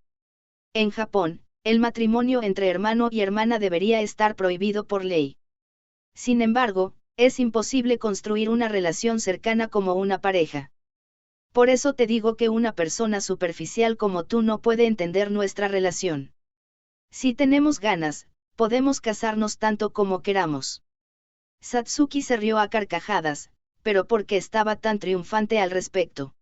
En Japón, el matrimonio entre hermano y hermana debería estar prohibido por ley. Sin embargo, es imposible construir una relación cercana como una pareja. Por eso te digo que una persona superficial como tú no puede entender nuestra relación. Si tenemos ganas, podemos casarnos tanto como queramos. Satsuki se rió a carcajadas, pero porque estaba tan triunfante al respecto.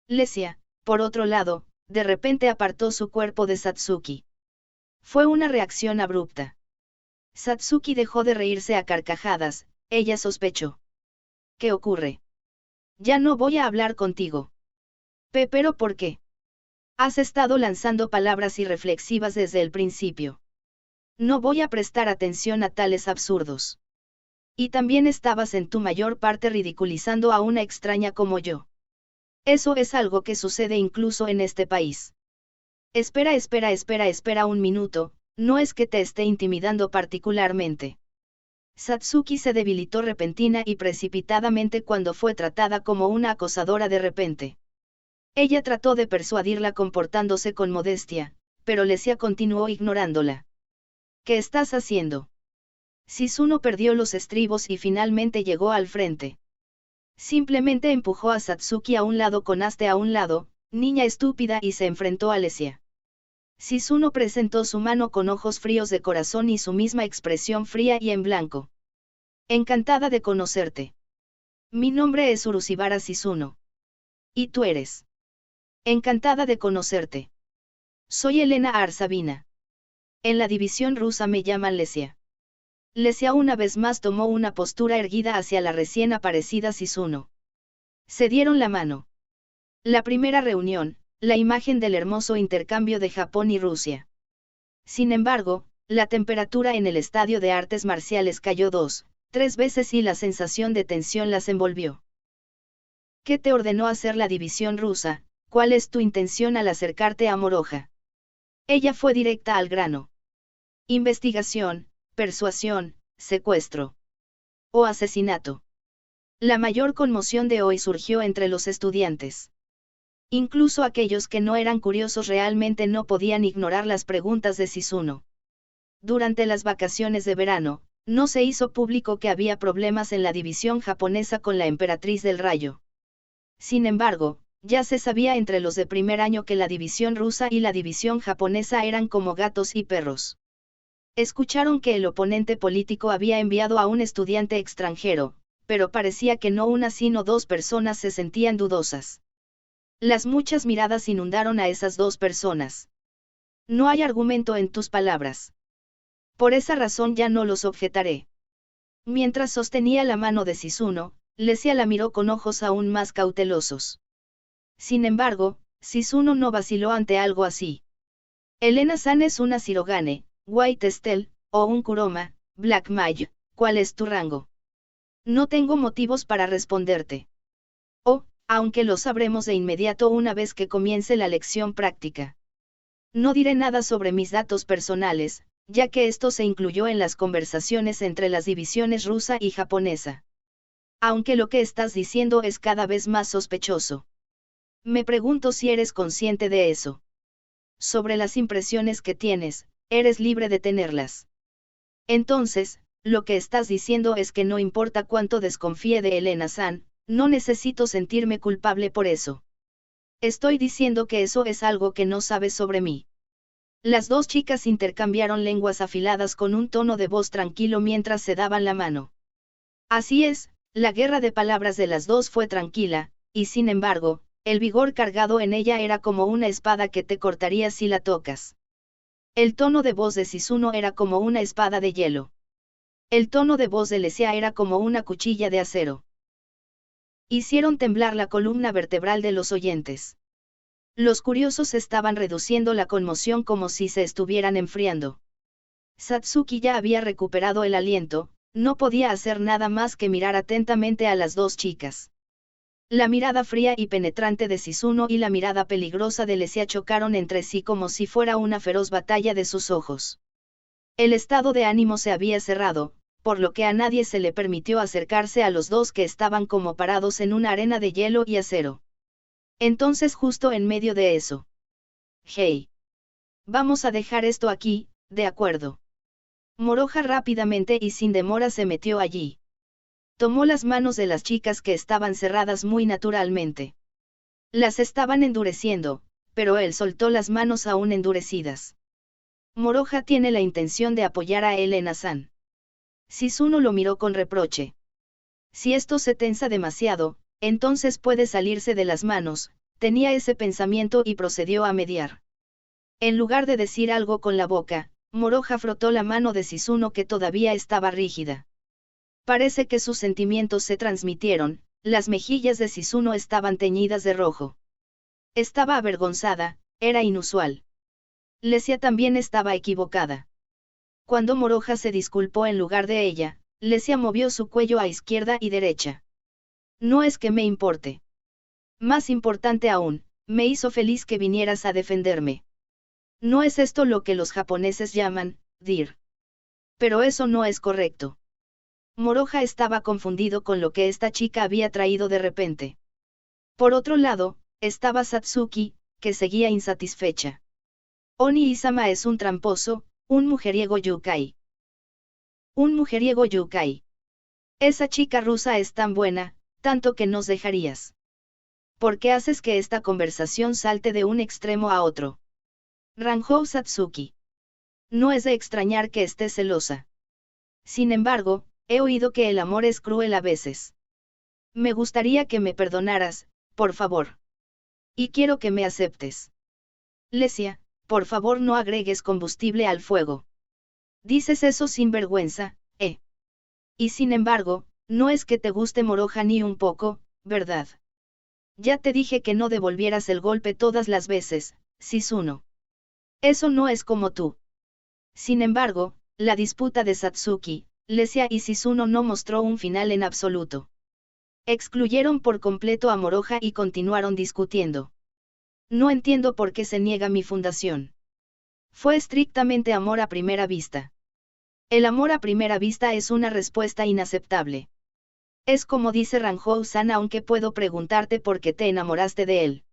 Lesia, por otro lado, de repente apartó su cuerpo de Satsuki. Fue una reacción abrupta. Satsuki dejó de reírse a carcajadas, ella sospechó. ¿Qué ocurre? Ya no voy a hablar contigo. ¿Pero por qué? Has estado lanzando palabras irreflexivas desde el principio. No voy a prestar atención a tales absurdos. Y también estabas en tu mayor parte ridiculizando a una extraña como yo. Eso es algo que sucede incluso en este país. Espera un minuto, no es que te esté intimidando particularmente. Satsuki se debilitó repentina y precipitadamente cuando fue tratada como una acosadora de repente. Ella trató de persuadirla comportándose con modestia, pero Lesia continuó ignorándola. ¿Qué estás haciendo? Shizuno perdió los estribos y finalmente llegó al frente. Simplemente empujó a Satsuki a un lado con hazte a un lado, niña estúpida y se enfrentó a Lesia. Shizuno presentó su mano con ojos fríos de corazón y su misma expresión fría y en blanco. Encantada de conocerte. Mi nombre es Urushibara Shizuno. ¿Y tú eres? Encantada de conocerte. Soy Elena Arsabina. En la división rusa me llaman Lesia. Lesia una vez más tomó una postura erguida hacia la recién aparecida Shizuno. Se dieron la mano. La primera reunión, la imagen del hermoso intercambio de Japón y Rusia. Sin embargo, la temperatura en el estadio de artes marciales cayó 2-3 veces y la sensación de tensión las envolvió. ¿Qué te ordenó hacer la división rusa? ¿Cuál es tu intención al acercarte a Moroha? Ella fue directa al grano. Investigación, persuasión, secuestro. O asesinato. La mayor conmoción de hoy surgió entre los estudiantes. Incluso aquellos que no eran curiosos realmente no podían ignorar las preguntas de Shizuno. Durante las vacaciones de verano, no se hizo público que había problemas en la división japonesa con la Emperatriz del Rayo. Sin embargo, ya se sabía entre los de primer año que la división rusa y la división japonesa eran como gatos y perros. Escucharon que el oponente político había enviado a un estudiante extranjero, pero parecía que no una sino dos personas se sentían dudosas. Las muchas miradas inundaron a esas dos personas. No hay argumento en tus palabras. Por esa razón ya no los objetaré. Mientras sostenía la mano de Shizuno, Lesia la miró con ojos aún más cautelosos. Sin embargo, Shizune no vaciló ante algo así. Elena-san es una Shirogane, White Steel, o un Kuroma, Black Mage, ¿cuál es tu rango? No tengo motivos para responderte. O, aunque lo sabremos de inmediato una vez que comience la lección práctica. No diré nada sobre mis datos personales, ya que esto se incluyó en las conversaciones entre las divisiones rusa y japonesa. Aunque lo que estás diciendo es cada vez más sospechoso. Me pregunto si eres consciente de eso. Sobre las impresiones que tienes, eres libre de tenerlas. Entonces, lo que estás diciendo es que no importa cuánto desconfíe de Elena-san, no necesito sentirme culpable por eso. Estoy diciendo que eso es algo que no sabes sobre mí. Las dos chicas intercambiaron lenguas afiladas con un tono de voz tranquilo mientras se daban la mano. Así es, la guerra de palabras de las dos fue tranquila, y sin embargo, el vigor cargado en ella era como una espada que te cortaría si la tocas. El tono de voz de Shizune era como una espada de hielo. El tono de voz de Lesia era como una cuchilla de acero. Hicieron temblar la columna vertebral de los oyentes. Los curiosos estaban reduciendo la conmoción como si se estuvieran enfriando. Satsuki ya había recuperado el aliento, no podía hacer nada más que mirar atentamente a las dos chicas. La mirada fría y penetrante de Shizune y la mirada peligrosa de Lesia chocaron entre sí como si fuera una feroz batalla de sus ojos. El estado de ánimo se había cerrado, por lo que a nadie se le permitió acercarse a los dos que estaban como parados en una arena de hielo y acero. Entonces justo en medio de eso. Hey. Vamos a dejar esto aquí, ¿de acuerdo? Moroja rápidamente y sin demora se metió allí. Tomó las manos de las chicas que estaban cerradas muy naturalmente. Las estaban endureciendo, pero él soltó las manos aún endurecidas. Moroja tiene la intención de apoyar a Elena-san. Shizune lo miró con reproche. Si esto se tensa demasiado, entonces puede salirse de las manos, tenía ese pensamiento y procedió a mediar. En lugar de decir algo con la boca, Moroja frotó la mano de Shizune que todavía estaba rígida. Parece que sus sentimientos se transmitieron, las mejillas de Shizune estaban teñidas de rojo. Estaba avergonzada, era inusual. Lesia también estaba equivocada. Cuando Moroja se disculpó en lugar de ella, Lesia movió su cuello a izquierda y derecha. No es que me importe. Más importante aún, me hizo feliz que vinieras a defenderme. No es esto lo que los japoneses llaman, dir. Pero eso no es correcto. Moroja estaba confundido con lo que esta chica había traído de repente. Por otro lado, estaba Satsuki, que seguía insatisfecha. Oni-sama es un tramposo, un mujeriego yukai. Un mujeriego yukai. Esa chica rusa es tan buena, tanto que nos dejarías. ¿Por qué haces que esta conversación salte de un extremo a otro? Ranjou Satsuki. No es de extrañar que estés celosa. Sin embargo, he oído que el amor es cruel a veces. Me gustaría que me perdonaras, por favor. Y quiero que me aceptes. Lesia, por favor no agregues combustible al fuego. Dices eso sin vergüenza, ¿eh? Y sin embargo, no es que te guste Moroja ni un poco, ¿verdad? Ya te dije que no devolvieras el golpe todas las veces, Shizune. Eso no es como tú. Sin embargo, la disputa de Satsuki, Lesia y Shizune no mostró un final en absoluto. Excluyeron por completo a Moroja y continuaron discutiendo. No entiendo por qué se niega mi fundación. Fue estrictamente amor a primera vista. El amor a primera vista es una respuesta inaceptable. Es como dice Ranjou-san, aunque puedo preguntarte por qué te enamoraste de él.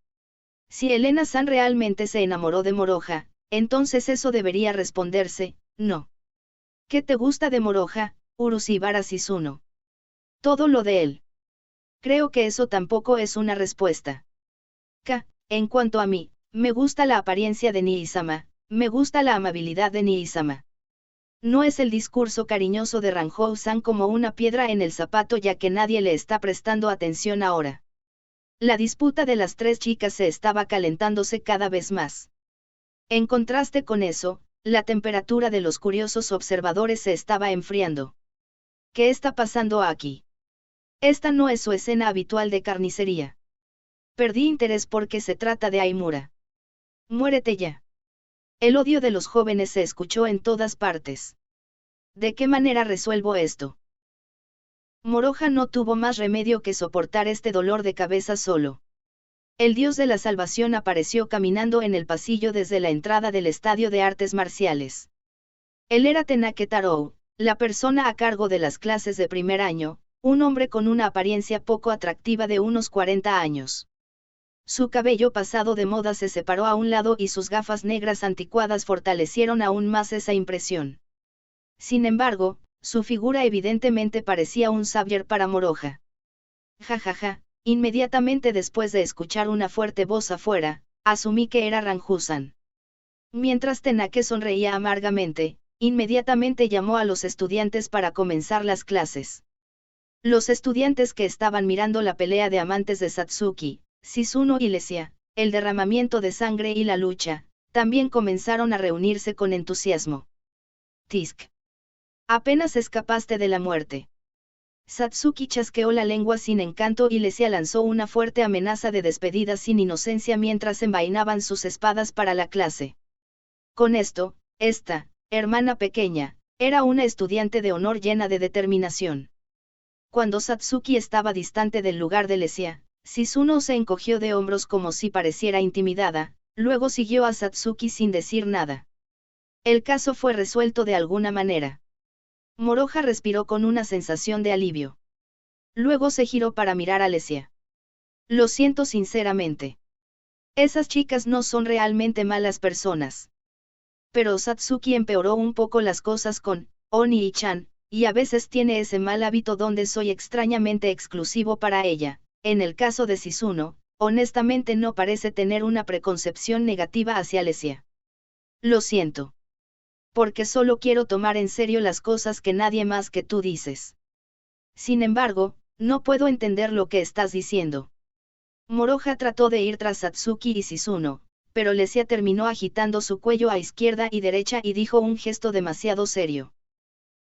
Si Elena-san realmente se enamoró de Moroja, entonces eso debería responderse, no. ¿Qué te gusta de Moroja, Urushibara Shizune? Todo lo de él. Creo que eso tampoco es una respuesta. En cuanto a mí, me gusta la apariencia de Nii-sama, me gusta la amabilidad de Nii-sama. No es el discurso cariñoso de Ranjou-san como una piedra en el zapato ya que nadie le está prestando atención ahora. La disputa de las tres chicas se estaba calentándose cada vez más. En contraste con eso, la temperatura de los curiosos observadores se estaba enfriando. ¿Qué está pasando aquí? Esta no es su escena habitual de carnicería. Perdí interés porque se trata de Aimura. Muérete ya. El odio de los jóvenes se escuchó en todas partes. ¿De qué manera resuelvo esto? Moroja no tuvo más remedio que soportar este dolor de cabeza solo. El dios de la salvación apareció caminando en el pasillo desde la entrada del estadio de artes marciales. Él era Tenake Tarou, la persona a cargo de las clases de primer año, un hombre con una apariencia poco atractiva de unos 40 años. Su cabello pasado de moda se separó a un lado y sus gafas negras anticuadas fortalecieron aún más esa impresión. Sin embargo, su figura evidentemente parecía un savior para Moroja. Jajaja, inmediatamente después de escuchar una fuerte voz afuera, asumí que era Ranjusan. Mientras Tenake sonreía amargamente, inmediatamente llamó a los estudiantes para comenzar las clases. Los estudiantes que estaban mirando la pelea de amantes de Satsuki, Shizuno y Lesia, el derramamiento de sangre y la lucha, también comenzaron a reunirse con entusiasmo. Tisk. Apenas escapaste de la muerte. Satsuki chasqueó la lengua sin encanto y Lesia lanzó una fuerte amenaza de despedida sin inocencia mientras envainaban sus espadas para la clase. Con esto, esta, hermana pequeña, era una estudiante de honor llena de determinación. Cuando Satsuki estaba distante del lugar de Lesia, Shizuno se encogió de hombros como si pareciera intimidada, luego siguió a Satsuki sin decir nada. El caso fue resuelto de alguna manera. Moroja respiró con una sensación de alivio. Luego se giró para mirar a Lesia. Lo siento sinceramente. Esas chicas no son realmente malas personas. Pero Satsuki empeoró un poco las cosas con Oni-chan, y a veces tiene ese mal hábito donde soy extrañamente exclusivo para ella. En el caso de Shizuno, honestamente no parece tener una preconcepción negativa hacia Lesia. Lo siento. Porque solo quiero tomar en serio las cosas que nadie más que tú dices. Sin embargo, no puedo entender lo que estás diciendo. Moroja trató de ir tras Satsuki y Shizuno, pero Lesia terminó agitando su cuello a izquierda y derecha y dijo un gesto demasiado serio.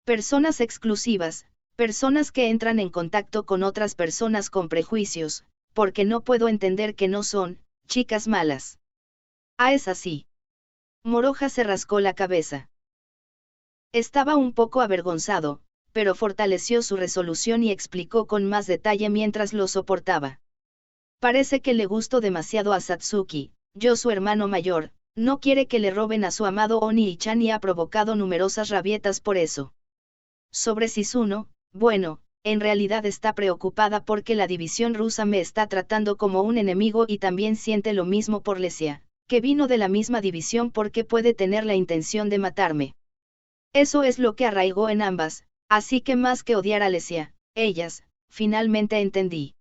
Personas exclusivas, personas que entran en contacto con otras personas con prejuicios, porque no puedo entender que no son chicas malas. Ah, es así. Moroja se rascó la cabeza. Estaba un poco avergonzado, pero fortaleció su resolución y explicó con más detalle mientras lo soportaba. Parece que le gustó demasiado a Satsuki, yo su hermano mayor, no quiere que le roben a su amado Oni-chan y ha provocado numerosas rabietas por eso. Sobre Shizuno, bueno, en realidad está preocupada porque la división rusa me está tratando como un enemigo y también siente lo mismo por Lesia, que vino de la misma división porque puede tener la intención de matarme. Eso es lo que arraigó en ambas, así que más que odiar a Lesia, ellas, finalmente entendí.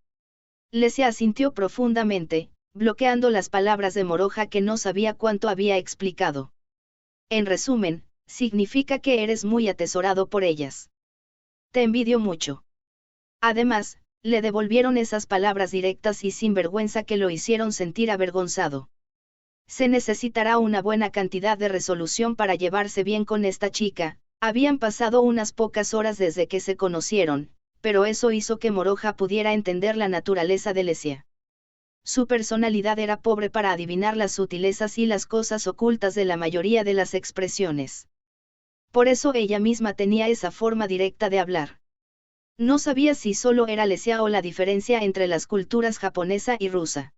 Lesia asintió profundamente, bloqueando las palabras de Moroja que no sabía cuánto había explicado. En resumen, significa que eres muy atesorado por ellas. Te envidio mucho. Además, le devolvieron esas palabras directas y sin vergüenza que lo hicieron sentir avergonzado. Se necesitará una buena cantidad de resolución para llevarse bien con esta chica. Habían pasado unas pocas horas desde que se conocieron, pero eso hizo que Moroja pudiera entender la naturaleza de Lesia. Su personalidad era pobre para adivinar las sutilezas y las cosas ocultas de la mayoría de las expresiones. Por eso ella misma tenía esa forma directa de hablar. No sabía si solo era Lesia o la diferencia entre las culturas japonesa y rusa.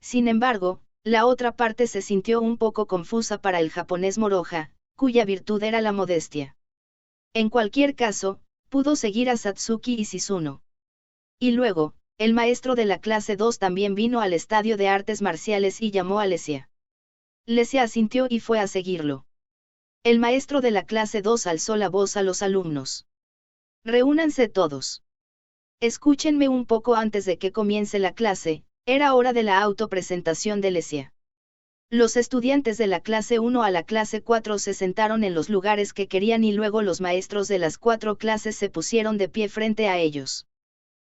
Sin embargo, la otra parte se sintió un poco confusa para el japonés Moroja, cuya virtud era la modestia. En cualquier caso, pudo seguir a Satsuki y Shizuno. Y luego, el maestro de la clase 2 también vino al estadio de artes marciales y llamó a Lesia. Lesia asintió y fue a seguirlo. El maestro de la clase 2 alzó la voz a los alumnos. Reúnanse todos. Escúchenme un poco antes de que comience la clase. Era hora de la autopresentación de Lesia. Los estudiantes de la clase 1 a la clase 4 se sentaron en los lugares que querían y luego los maestros de las 4 clases se pusieron de pie frente a ellos.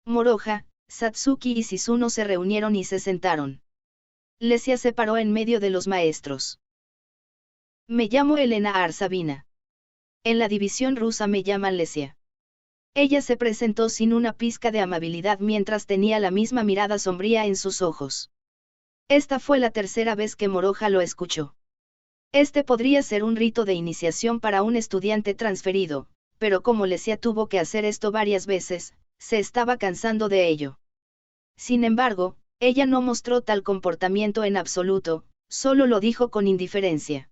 Moroja, Satsuki y Shizuno se reunieron y se sentaron. Lesia se paró en medio de los maestros. Me llamo Elena Arsavina. En la división rusa me llaman Lesia. Ella se presentó sin una pizca de amabilidad mientras tenía la misma mirada sombría en sus ojos. Esta fue la tercera vez que Moroja lo escuchó. Este podría ser un rito de iniciación para un estudiante transferido, pero como Lesia tuvo que hacer esto varias veces, se estaba cansando de ello. Sin embargo, ella no mostró tal comportamiento en absoluto, solo lo dijo con indiferencia.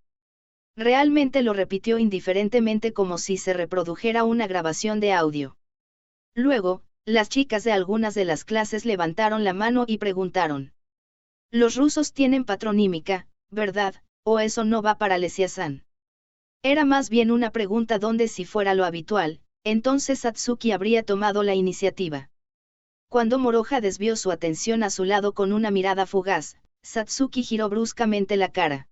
Realmente lo repitió indiferentemente como si se reprodujera una grabación de audio. Luego, las chicas de algunas de las clases levantaron la mano y preguntaron. Los rusos tienen patronímica, ¿verdad? ¿O eso no va para Lesia-san? Era más bien una pregunta donde si fuera lo habitual, entonces Satsuki habría tomado la iniciativa. Cuando Moroja desvió su atención a su lado con una mirada fugaz, Satsuki giró bruscamente la cara.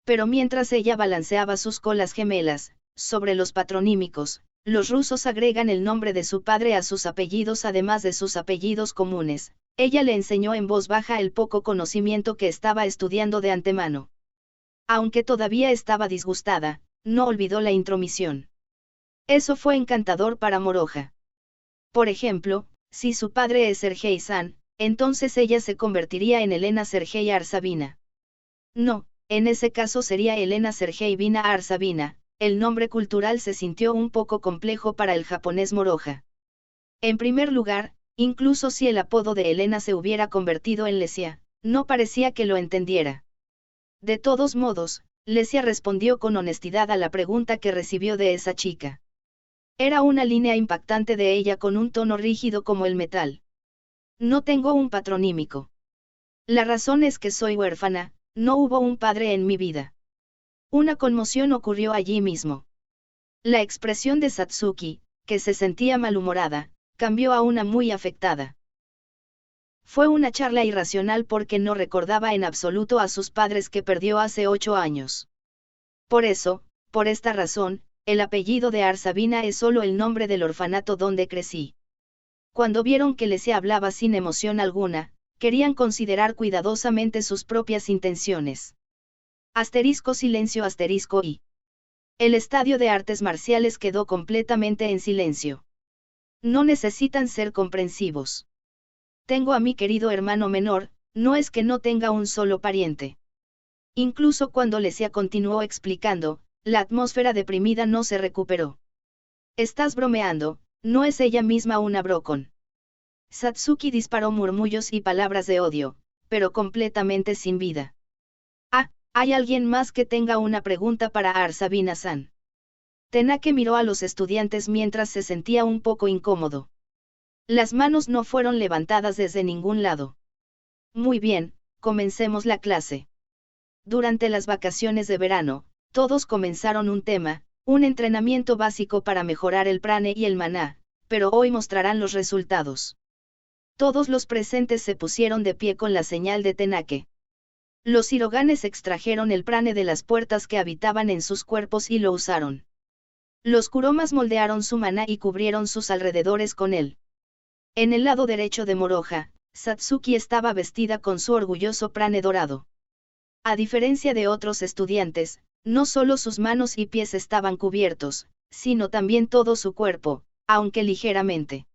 Pero mientras ella balanceaba sus colas gemelas, sobre los patronímicos, los rusos agregan el nombre de su padre a sus apellidos además de sus apellidos comunes, ella le enseñó en voz baja el poco conocimiento que estaba estudiando de antemano. Aunque todavía estaba disgustada, no olvidó la intromisión. Eso fue encantador para Moroja. Por ejemplo, si su padre es Sergei-san, entonces ella se convertiría en Elena Sergei Arsavina. No, en ese caso sería Elena Sergeevina Arsavina. El nombre cultural se sintió un poco complejo para el japonés Moroja. En primer lugar, incluso si el apodo de Elena se hubiera convertido en Lesia, no parecía que lo entendiera. De todos modos, Lesia respondió con honestidad a la pregunta que recibió de esa chica. Era una línea impactante de ella con un tono rígido como el metal. No tengo un patronímico. La razón es que soy huérfana, no hubo un padre en mi vida. Una conmoción ocurrió allí mismo. La expresión de Satsuki, que se sentía malhumorada, cambió a una muy afectada. Fue una charla irracional porque no recordaba en absoluto a sus padres que perdió hace 8 años. Por eso, por esta razón, el apellido de Arsavina es solo el nombre del orfanato donde crecí. Cuando vieron que Lesia hablaba sin emoción alguna, querían considerar cuidadosamente sus propias intenciones. Asterisco silencio asterisco y. El estadio de artes marciales quedó completamente en silencio. No necesitan ser comprensivos. Tengo a mi querido hermano menor, no es que no tenga un solo pariente. Incluso cuando Lesia continuó explicando, la atmósfera deprimida no se recuperó. Estás bromeando, no es ella misma una brocon. Satsuki disparó murmullos y palabras de odio, pero completamente sin vida. ¿Hay alguien más que tenga una pregunta para Arsavina-san? Tenake miró a los estudiantes mientras se sentía un poco incómodo. Las manos no fueron levantadas desde ningún lado. Muy bien, comencemos la clase. Durante las vacaciones de verano, todos comenzaron un tema, un entrenamiento básico para mejorar el prane y el maná, pero hoy mostrarán los resultados. Todos los presentes se pusieron de pie con la señal de Tenake. Los hiroganes extrajeron el prane de las puertas que habitaban en sus cuerpos y lo usaron. Los kuromas moldearon su maná y cubrieron sus alrededores con él. En el lado derecho de Moroja, Satsuki estaba vestida con su orgulloso prane dorado. A diferencia de otros estudiantes, no solo sus manos y pies estaban cubiertos, sino también todo su cuerpo, aunque ligeramente.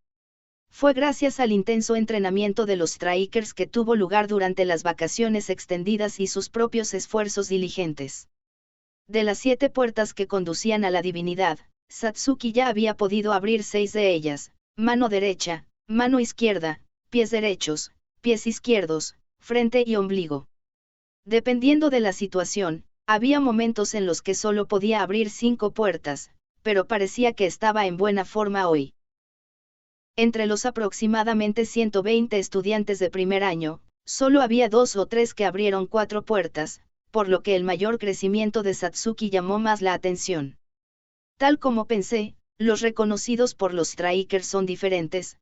Fue gracias al intenso entrenamiento de los strikers que tuvo lugar durante las vacaciones extendidas y sus propios esfuerzos diligentes. De las 7 puertas que conducían a la divinidad, Satsuki ya había podido abrir 6 de ellas: mano derecha, mano izquierda, pies derechos, pies izquierdos, frente y ombligo. Dependiendo de la situación, había momentos en los que solo podía abrir 5 puertas, pero parecía que estaba en buena forma hoy. Entre los aproximadamente 120 estudiantes de primer año, solo había 2 o 3 que abrieron 4 puertas, por lo que el mayor crecimiento de Satsuki llamó más la atención. Tal como pensé, los reconocidos por los strikers son diferentes,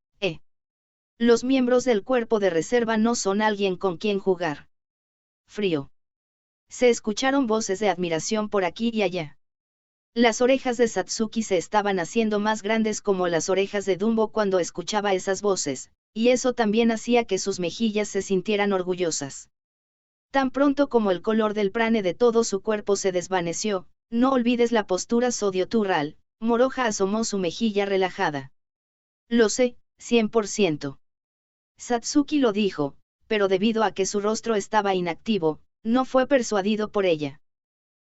Los miembros del cuerpo de reserva no son alguien con quien jugar. Frío. Se escucharon voces de admiración por aquí y allá. Las orejas de Satsuki se estaban haciendo más grandes como las orejas de Dumbo cuando escuchaba esas voces, y eso también hacía que sus mejillas se sintieran orgullosas. Tan pronto como el color del prane de todo su cuerpo se desvaneció, no olvides la postura sodiotural, Moroja asomó su mejilla relajada. Lo sé, 100%. Satsuki lo dijo, pero debido a que su rostro estaba inactivo, no fue persuadido por ella.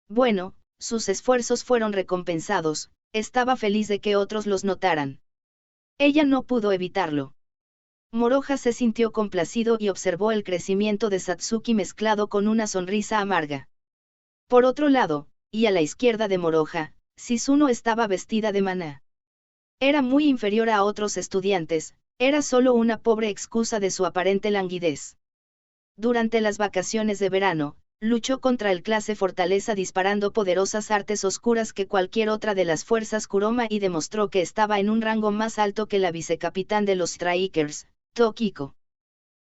Bueno, sus esfuerzos fueron recompensados, estaba feliz de que otros los notaran. Ella no pudo evitarlo. Moroha se sintió complacido y observó el crecimiento de Satsuki mezclado con una sonrisa amarga. Por otro lado, y a la izquierda de Moroha, Shizuno estaba vestida de maná. Era muy inferior a otros estudiantes, era solo una pobre excusa de su aparente languidez. Durante las vacaciones de verano, luchó contra el clase Fortaleza disparando poderosas artes oscuras que cualquier otra de las fuerzas Kuroma y demostró que estaba en un rango más alto que la vicecapitán de los Strikers, Tokiko.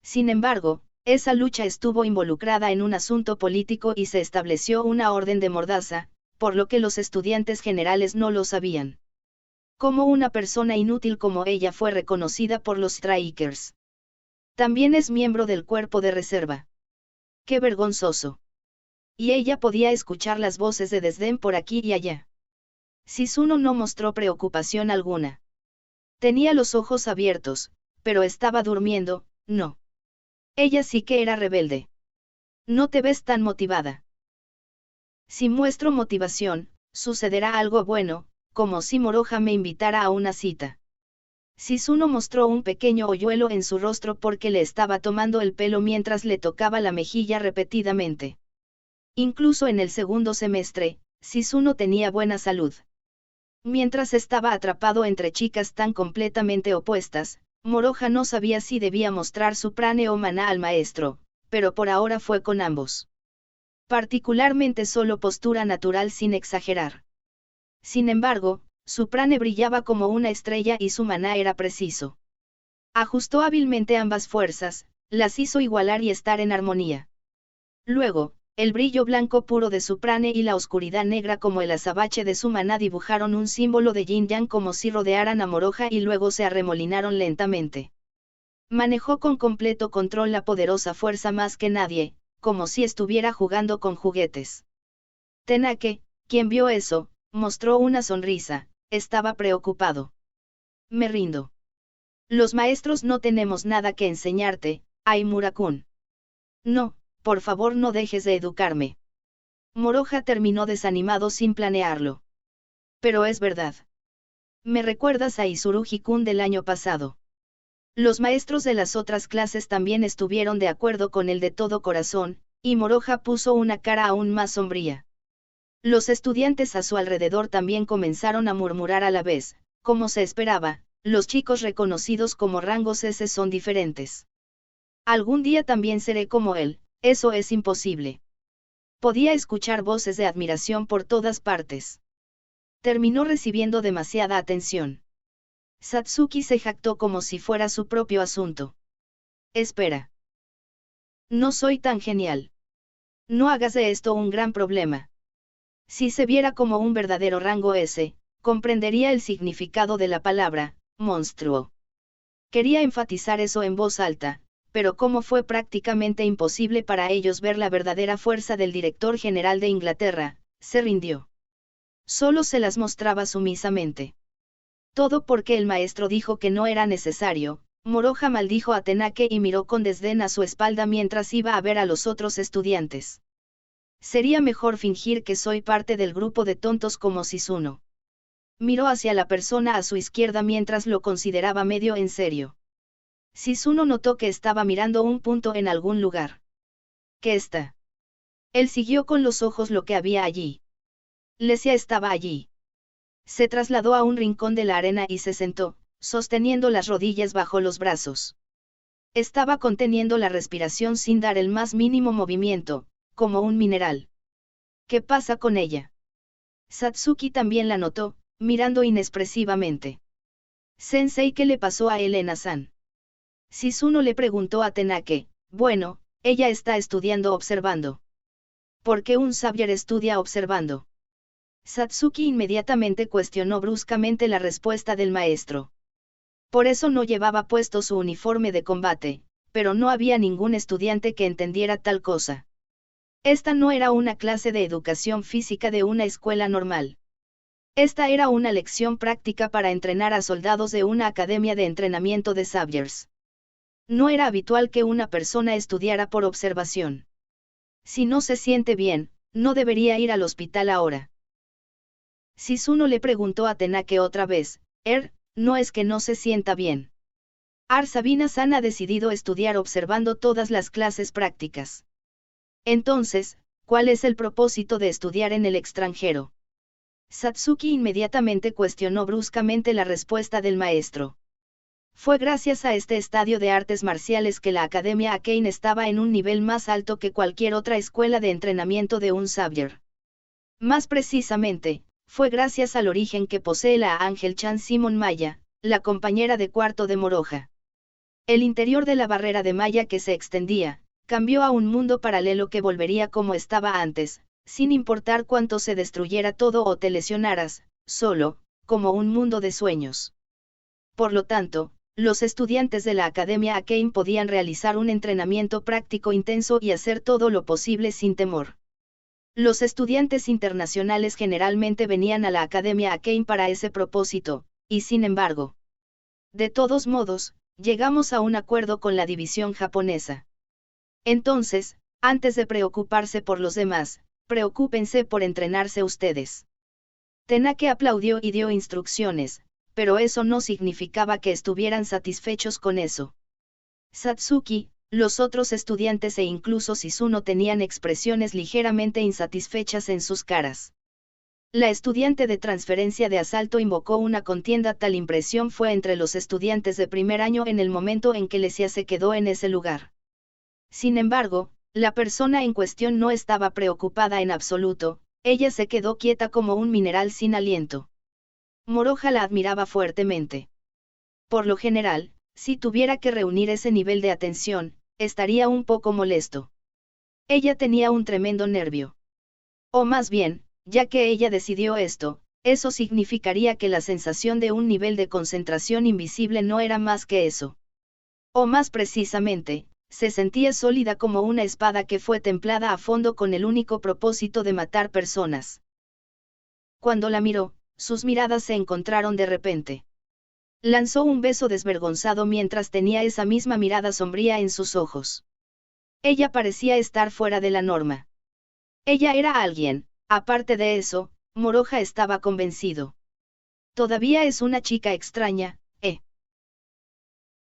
Sin embargo, esa lucha estuvo involucrada en un asunto político y se estableció una orden de mordaza, por lo que los estudiantes generales no lo sabían. Como una persona inútil como ella fue reconocida por los Strikers. También es miembro del cuerpo de reserva. ¡Qué vergonzoso! Y ella podía escuchar las voces de desdén por aquí y allá. Shizuno no mostró preocupación alguna. Tenía los ojos abiertos, pero estaba durmiendo, no. Ella sí que era rebelde. No te ves tan motivada. Si muestro motivación, sucederá algo bueno, como si Moroha me invitara a una cita. Shizuno mostró un pequeño hoyuelo en su rostro porque le estaba tomando el pelo mientras le tocaba la mejilla repetidamente. Incluso en el segundo semestre, Shizuno tenía buena salud. Mientras estaba atrapado entre chicas tan completamente opuestas, Moroha no sabía si debía mostrar su prane o maná al maestro, pero por ahora fue con ambos. Particularmente solo postura natural sin exagerar. Sin embargo, su prane brillaba como una estrella y su maná era preciso. Ajustó hábilmente ambas fuerzas, las hizo igualar y estar en armonía. Luego, el brillo blanco puro de su prane y la oscuridad negra como el azabache de su maná dibujaron un símbolo de yin-yang como si rodearan a Moroha y luego se arremolinaron lentamente. Manejó con completo control la poderosa fuerza más que nadie, como si estuviera jugando con juguetes. Tenake, quien vio eso, mostró una sonrisa, estaba preocupado. Me rindo. Los maestros no tenemos nada que enseñarte, Aimura-kun. No, por favor no dejes de educarme. Moroha terminó desanimado sin planearlo. Pero es verdad. Me recuerdas a Izurugi-kun del año pasado. Los maestros de las otras clases también estuvieron de acuerdo con él de todo corazón, y Moroha puso una cara aún más sombría. Los estudiantes a su alrededor también comenzaron a murmurar a la vez, como se esperaba, los chicos reconocidos como rangos S son diferentes. Algún día también seré como él, eso es imposible. Podía escuchar voces de admiración por todas partes. Terminó recibiendo demasiada atención. Satsuki se jactó como si fuera su propio asunto. Espera. No soy tan genial. No hagas de esto un gran problema. Si se viera como un verdadero rango S, comprendería el significado de la palabra, monstruo. Quería enfatizar eso en voz alta, pero como fue prácticamente imposible para ellos ver la verdadera fuerza del director general de Inglaterra, se rindió. Solo se las mostraba sumisamente. Todo porque el maestro dijo que no era necesario. Moroha maldijo a Tenake y miró con desdén a su espalda mientras iba a ver a los otros estudiantes. Sería mejor fingir que soy parte del grupo de tontos como Shizuno. Miró hacia la persona a su izquierda mientras lo consideraba medio en serio. Shizuno notó que estaba mirando un punto en algún lugar. ¿Qué está? Él siguió con los ojos lo que había allí. Lesia estaba allí. Se trasladó a un rincón de la arena y se sentó, sosteniendo las rodillas bajo los brazos. Estaba conteniendo la respiración sin dar el más mínimo movimiento, como un mineral. ¿Qué pasa con ella? Satsuki también la notó, mirando inexpresivamente. Sensei, ¿qué le pasó a Elena-san? Shizuno le preguntó a Tenake, bueno, ella está estudiando observando. ¿Por qué un Xavier estudia observando? Satsuki inmediatamente cuestionó bruscamente la respuesta del maestro. Por eso no llevaba puesto su uniforme de combate, pero no había ningún estudiante que entendiera tal cosa. Esta no era una clase de educación física de una escuela normal. Esta era una lección práctica para entrenar a soldados de una academia de entrenamiento de Sabyers. No era habitual que una persona estudiara por observación. Si no se siente bien, no debería ir al hospital ahora. Shizune le preguntó a Tenake otra vez, no es que no se sienta bien. Sabina-san ha decidido estudiar observando todas las clases prácticas. Entonces, ¿cuál es el propósito de estudiar en el extranjero? Satsuki inmediatamente cuestionó bruscamente la respuesta del maestro. Fue gracias a este estadio de artes marciales que la Academia Akane estaba en un nivel más alto que cualquier otra escuela de entrenamiento de un Sabyer. Más precisamente, fue gracias al origen que posee la Angel-chan Simon Maya, la compañera de cuarto de Moroja. El interior de la barrera de malla que se extendía, cambió a un mundo paralelo que volvería como estaba antes, sin importar cuánto se destruyera todo o te lesionaras, solo, como un mundo de sueños. Por lo tanto, los estudiantes de la Academia Akane podían realizar un entrenamiento práctico intenso y hacer todo lo posible sin temor. Los estudiantes internacionales generalmente venían a la Academia Akane para ese propósito, y sin embargo. De todos modos, llegamos a un acuerdo con la división japonesa. Entonces, antes de preocuparse por los demás, preocúpense por entrenarse ustedes. Tenake aplaudió y dio instrucciones, pero eso no significaba que estuvieran satisfechos con eso. Satsuki, los otros estudiantes e incluso Shizune tenían expresiones ligeramente insatisfechas en sus caras. La estudiante de transferencia de asalto invocó una contienda. Tal impresión fue entre los estudiantes de primer año en el momento en que Lesia se quedó en ese lugar. Sin embargo, la persona en cuestión no estaba preocupada en absoluto, ella se quedó quieta como un mineral sin aliento. Moroja la admiraba fuertemente. Por lo general, si tuviera que reunir ese nivel de atención, estaría un poco molesto. Ella tenía un tremendo nervio. O más bien, ya que ella decidió esto, eso significaría que la sensación de un nivel de concentración invisible no era más que eso. O más precisamente, se sentía sólida como una espada que fue templada a fondo con el único propósito de matar personas. Cuando la miró, sus miradas se encontraron de repente. Lanzó un beso desvergonzado mientras tenía esa misma mirada sombría en sus ojos. Ella parecía estar fuera de la norma. Ella era alguien, aparte de eso, Moroja estaba convencido. Todavía es una chica extraña,